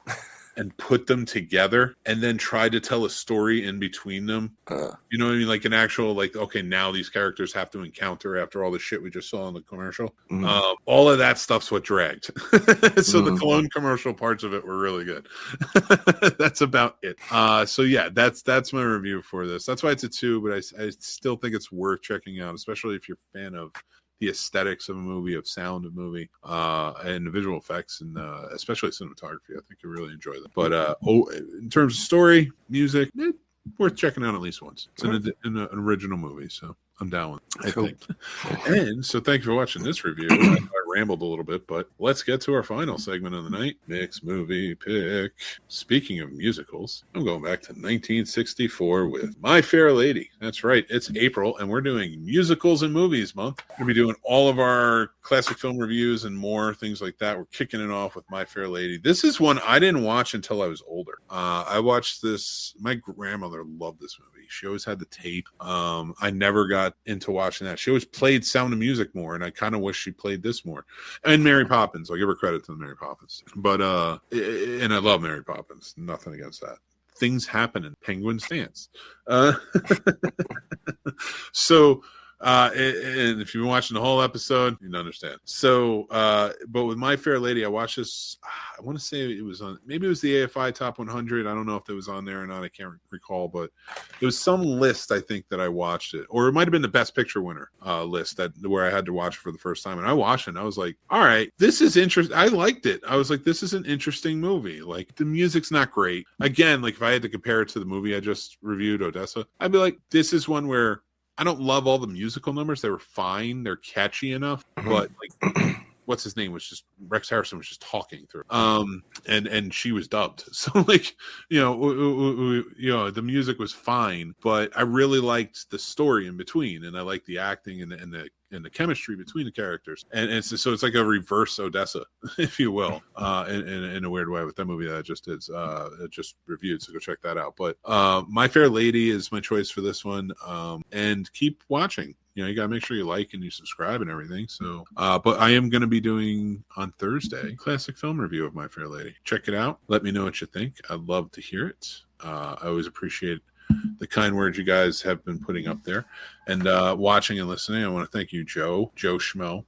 and put them together and then tried to tell a story in between them. You know what I mean? Like an actual, like, okay, now these characters have to encounter after all the shit we just saw in the commercial. All of that stuff's what dragged. So the cologne commercial parts of it were really good. That's about it. So yeah, that's my review for this. That's why it's a 2, but I still think it's worth checking out, especially if you're a fan of the aesthetics of a movie, of sound of movie, and the visual effects, and especially cinematography. I think you really enjoy them. But in terms of story, music, worth checking out at least once. It's an original movie, so I'm down with it, I think. And so thank you for watching this review. I rambled a little bit, but let's get to our final segment of the night. Mixed movie pick. Speaking of musicals, I'm going back to 1964 with My Fair Lady. That's right. It's April, and we're doing musicals and movies month. We're going to be doing all of our classic film reviews and more things like that. We're kicking it off with My Fair Lady. This is one I didn't watch until I was older. I watched this. My grandmother loved this movie. She always had the tape. I never got into watching that. She always played Sound of Music more, and I kind of wish she played this more. And Mary Poppins. I'll give her credit to the Mary Poppins. But and I love Mary Poppins. Nothing against that. Things happen in Penguins Dance. So and if you've been watching the whole episode, you'd understand. So but with My Fair Lady, I watched this, I want to say it was on, maybe it was the AFI Top 100. I don't know if it was on there or not. I can't recall, but it was some list, I think, that I watched it, or it might have been the Best Picture winner list where I had to watch it for the first time. And I watched it and I was like, all right, this is interesting. I liked it. I was like, this is an interesting movie. Like, the music's not great. Again, like, if I had to compare it to the movie I just reviewed, Odessa, I'd be like, this is one where I don't love all the musical numbers. They were fine. They're catchy enough. But like, what's his name was just, Rex Harrison was just talking through. And she was dubbed. So like, the music was fine, but I really liked the story in between, and I liked the acting and the chemistry between the characters. And it's like a reverse Odessa, if you will, in a weird way, with that movie that I just did, just reviewed. So go check that out. But My Fair Lady is my choice for this one. And keep watching. You got to make sure you like and you subscribe and everything. So, but I am going to be doing on Thursday classic film review of My Fair Lady. Check it out. Let me know what you think. I'd love to hear it. I always appreciate the kind words you guys have been putting up there, and watching and listening. I want to thank you, Joe Schmo,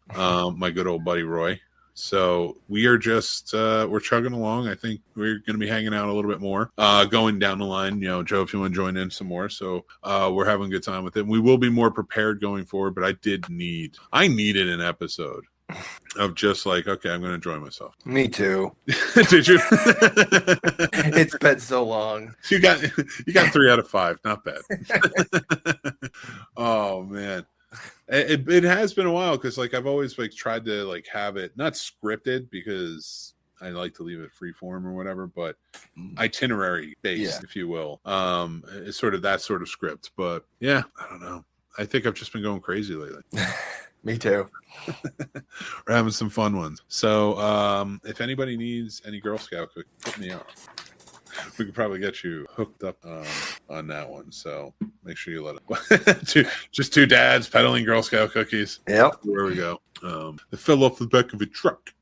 my good old buddy Roy. So we are just we're chugging along. I think we're going to be hanging out a little bit more going down the line. You know, Joe, if you want to join in some more. So we're having a good time with it. We will be more prepared going forward, but I needed an episode of just like, okay, I'm going to enjoy myself. Me too. Did you? It's been so long. You got 3 out of 5. Not bad. Oh man. It has been a while because like I've always like tried to like have it not scripted because I like to leave it free form or whatever, but itinerary based, if you will. It's sort of that sort of script. But yeah, I don't know. I think I've just been going crazy lately. Me too. We're having some fun ones. So if anybody needs any Girl Scout cookies, hit me up. We could probably get you hooked up on that one. So make sure you let it. Just 2 dads peddling Girl Scout cookies. Yep. Where we go. They fell off the back of a truck.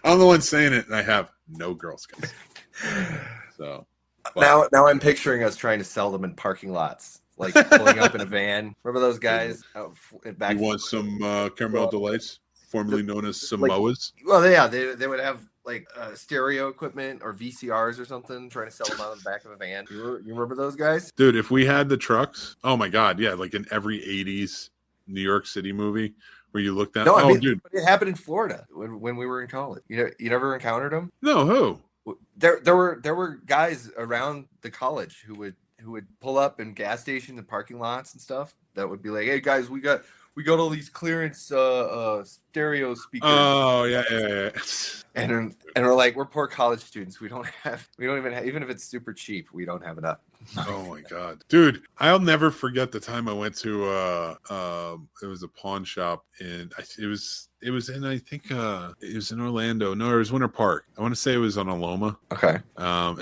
I'm the one saying it, and I have no Girl Scouts. So now I'm picturing us trying to sell them in parking lots, like pulling up in a van. Remember those guys? Back you want some caramel delights, formerly known as Samoas? Like, well, yeah, they would have like stereo equipment or VCRs or something, trying to sell them out of the back of a van. You remember those guys? Dude, if we had the trucks, oh my God, yeah, like in every 80s New York City movie where you looked at. No, I mean, dude, it happened in Florida when we were in college. You never encountered them? No, who? There were guys around the college who would pull up in gas stations and parking lots and stuff that would be like, "Hey guys, we got all these clearance stereo speakers." Oh yeah. And we're like, we're poor college students. We don't even have, even if it's super cheap, we don't have enough. Oh my God, dude! I'll never forget the time I went to it was a pawn shop it was in I think it was in Orlando. No, it was Winter Park. I want to say it was on Aloma. Okay.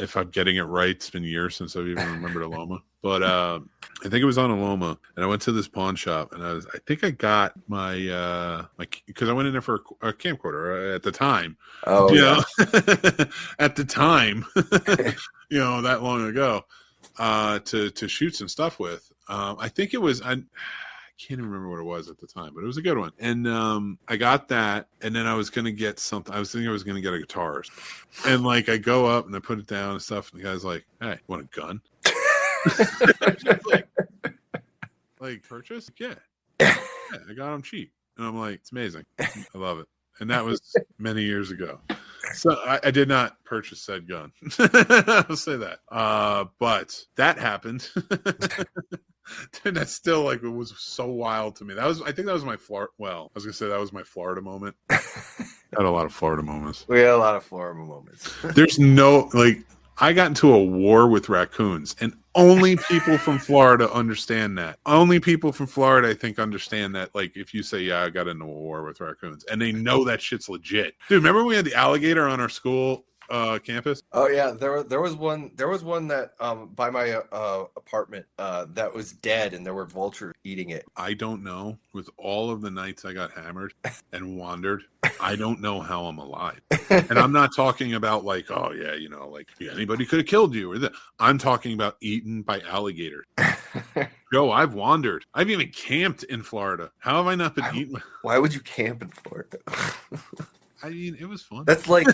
If I'm getting it right, it's been years since I've even remembered Aloma. But I think it was on Aloma, and I went to this pawn shop, and I think I got my because I went in there for a camcorder at the time. Oh yeah. At the time, that long ago, to shoot some stuff with. I think it was I can't even remember what it was at the time, but it was a good one. And I got that, and then I was gonna get something. I was thinking I was gonna get a guitar, and like I go up and I put it down and stuff, and the guy's like, "Hey, want a gun?" like purchase? Yeah, I got them cheap, and I'm like, it's amazing. I love it, and that was many years ago. So I did not purchase said gun. I'll say that. But that happened. And that's still like, it was so wild to me. I think that was my Florida. Well, I was gonna say that was my Florida moment. I had a lot of Florida moments. We had a lot of Florida moments. There's no like, I got into a war with raccoons, and only people from Florida understand that. Only people from Florida, I think, understand that. Like, if you say, "Yeah, I got into a war with raccoons," and they know that shit's legit. Dude, remember we had the alligator on our school campus? Oh yeah, there was one that by my apartment that was dead, and there were vultures eating it. I don't know. With all of the nights I got hammered and wandered, I don't know how I'm alive. And I'm not talking about like, oh yeah, like anybody could have killed you or that. I'm talking about eaten by alligators. Joe, I've wandered. I've even camped in Florida. How have I not been eaten? Why would you camp in Florida? I mean, it was fun. That's like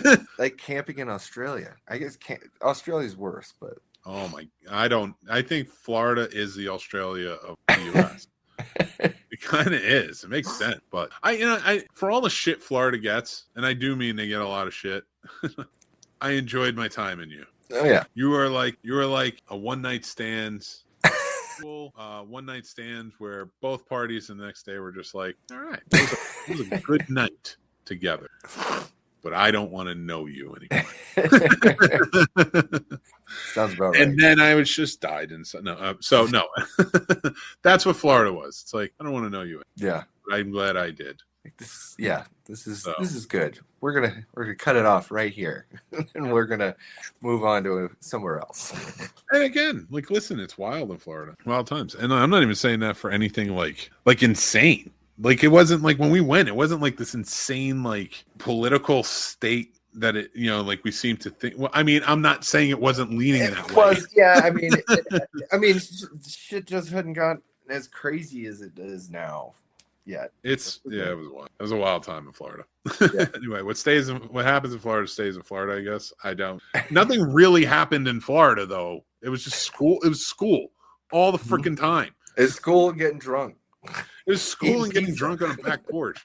camping in Australia. I guess Australia's worse, but I think Florida is the Australia of the U.S. It kind of is. It makes sense. But I for all the shit Florida gets, and I do mean they get a lot of shit. I enjoyed my time in you. Oh yeah, you were like a one night stand. One night stands where both parties the next day were just like, all right, it was a good night together, but I don't want to know you anymore. Sounds about right. And then I was just died, and so no, that's what Florida was. It's like, I don't want to know you. Yeah, but I'm glad I did. This is good. We're gonna cut it off right here, and we're gonna move on to somewhere else. And again, like, listen, it's wild in Florida, wild times, and I'm not even saying that for anything like insane. Like, it wasn't like when we went, it wasn't like this insane like political state that it, like we seem to think. Well, I mean, I'm not saying it wasn't leaning in that way. Yeah, I mean, shit just hadn't got as crazy as it is now. yet. It was wild. It was a wild time in Florida. Yeah. Anyway, what happens in Florida stays in Florida, I guess. Nothing really happened in Florida though. It was just school. It was school all the freaking time. It's school and getting drunk. It was school and getting drunk on a back porch.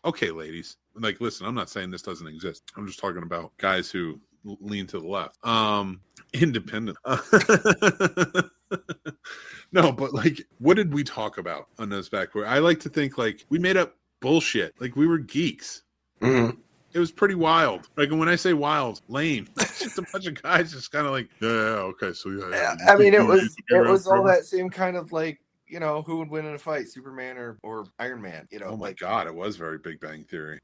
Okay, ladies. Like, listen, I'm not saying this doesn't exist. I'm just talking about guys who lean to the left. Independent. No, but like, what did we talk about on those back porch? I like to think like we made up bullshit. Like we were geeks. Mm-hmm. It was pretty wild. Like, and when I say wild, lame. It's just a bunch of guys just kind of like, okay, so yeah. I mean, it was all that same kind of like, you know, who would win in a fight, Superman or Iron Man? You know, oh my like, God, it was very Big Bang Theory.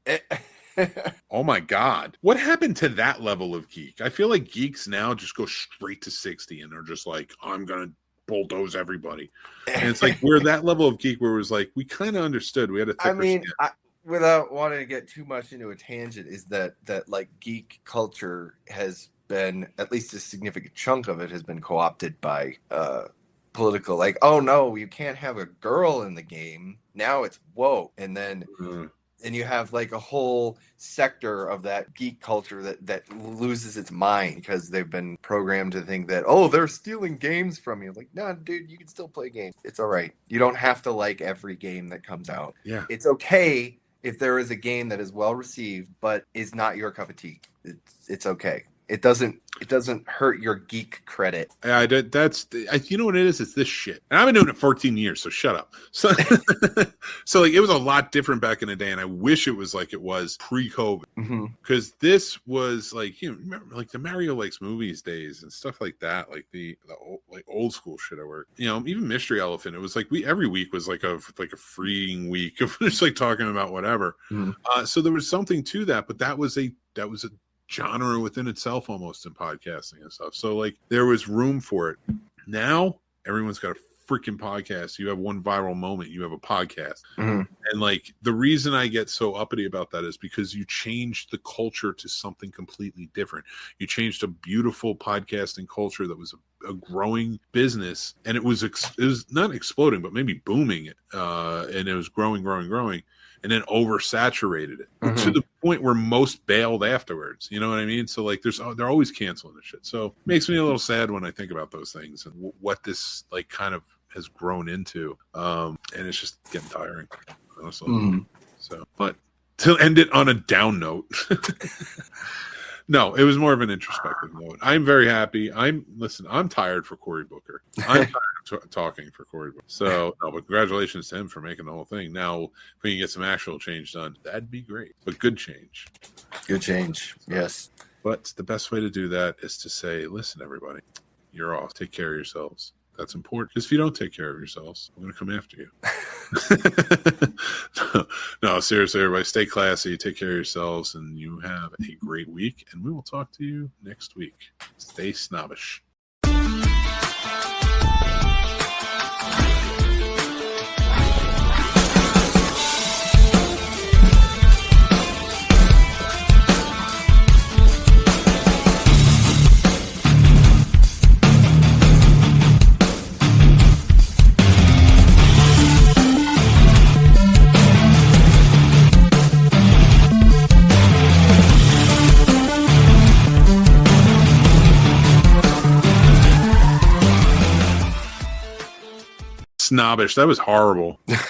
Oh my God, what happened to that level of geek? I feel like geeks now just go straight to 60 and they're just like, I'm gonna bulldoze everybody. And it's like we're that level of geek where it was like we kind of understood. We had a thicker skin. Without wanting to get too much into a tangent, is that like geek culture has been, at least a significant chunk of it has been co-opted by political, like, oh no, you can't have a girl in the game. Now it's woke. And then and you have like a whole sector of that geek culture that loses its mind because they've been programmed to think that, oh, they're stealing games from you. Like, no, dude, you can still play games. It's all right. You don't have to like every game that comes out. Yeah. It's okay if there is a game that is well received but is not your cup of tea. It's okay. It doesn't hurt your geek credit. Yeah, you know what it is? It's this shit. And I've been doing it 14 years, so shut up. So, so like it was a lot different back in the day, and I wish it was like it was pre-COVID. Because this was like, you know, remember like the Mario Likes Movies days and stuff like that, like the old school shit I worked. You know, even Mystery Elephant. It was like every week was like a freeing week of just like talking about whatever. So there was something to that, but that was a genre within itself almost in podcasting and stuff. So like there was room for it. Now everyone's got a freaking podcast. You have one viral moment, you have a podcast. And like the reason I get so uppity about that is because you changed the culture to something completely different. You changed a beautiful podcasting culture that was a growing business, and it was not exploding but maybe booming, and it was growing and then oversaturated it to the point where most bailed afterwards. You know what I mean? So like they're always canceling this shit. So it makes me a little sad when I think about those things and what this like kind of has grown into. And it's just getting tiring, honestly. So, but to end it on a down note, no, it was more of an introspective note. I'm very happy. I'm tired for Cory Booker. I'm tired of talking for Cory Booker. So, no, but congratulations to him for making the whole thing. Now, if we can get some actual change done, that'd be great. But good change. Good change, yes. But the best way to do that is to say, listen, everybody, you're off. Take care of yourselves. That's important. Because if you don't take care of yourselves, I'm going to come after you. No, seriously, everybody, stay classy, take care of yourselves, and you have a great week. And we will talk to you next week. Stay snobbish. Snobbish. That was horrible.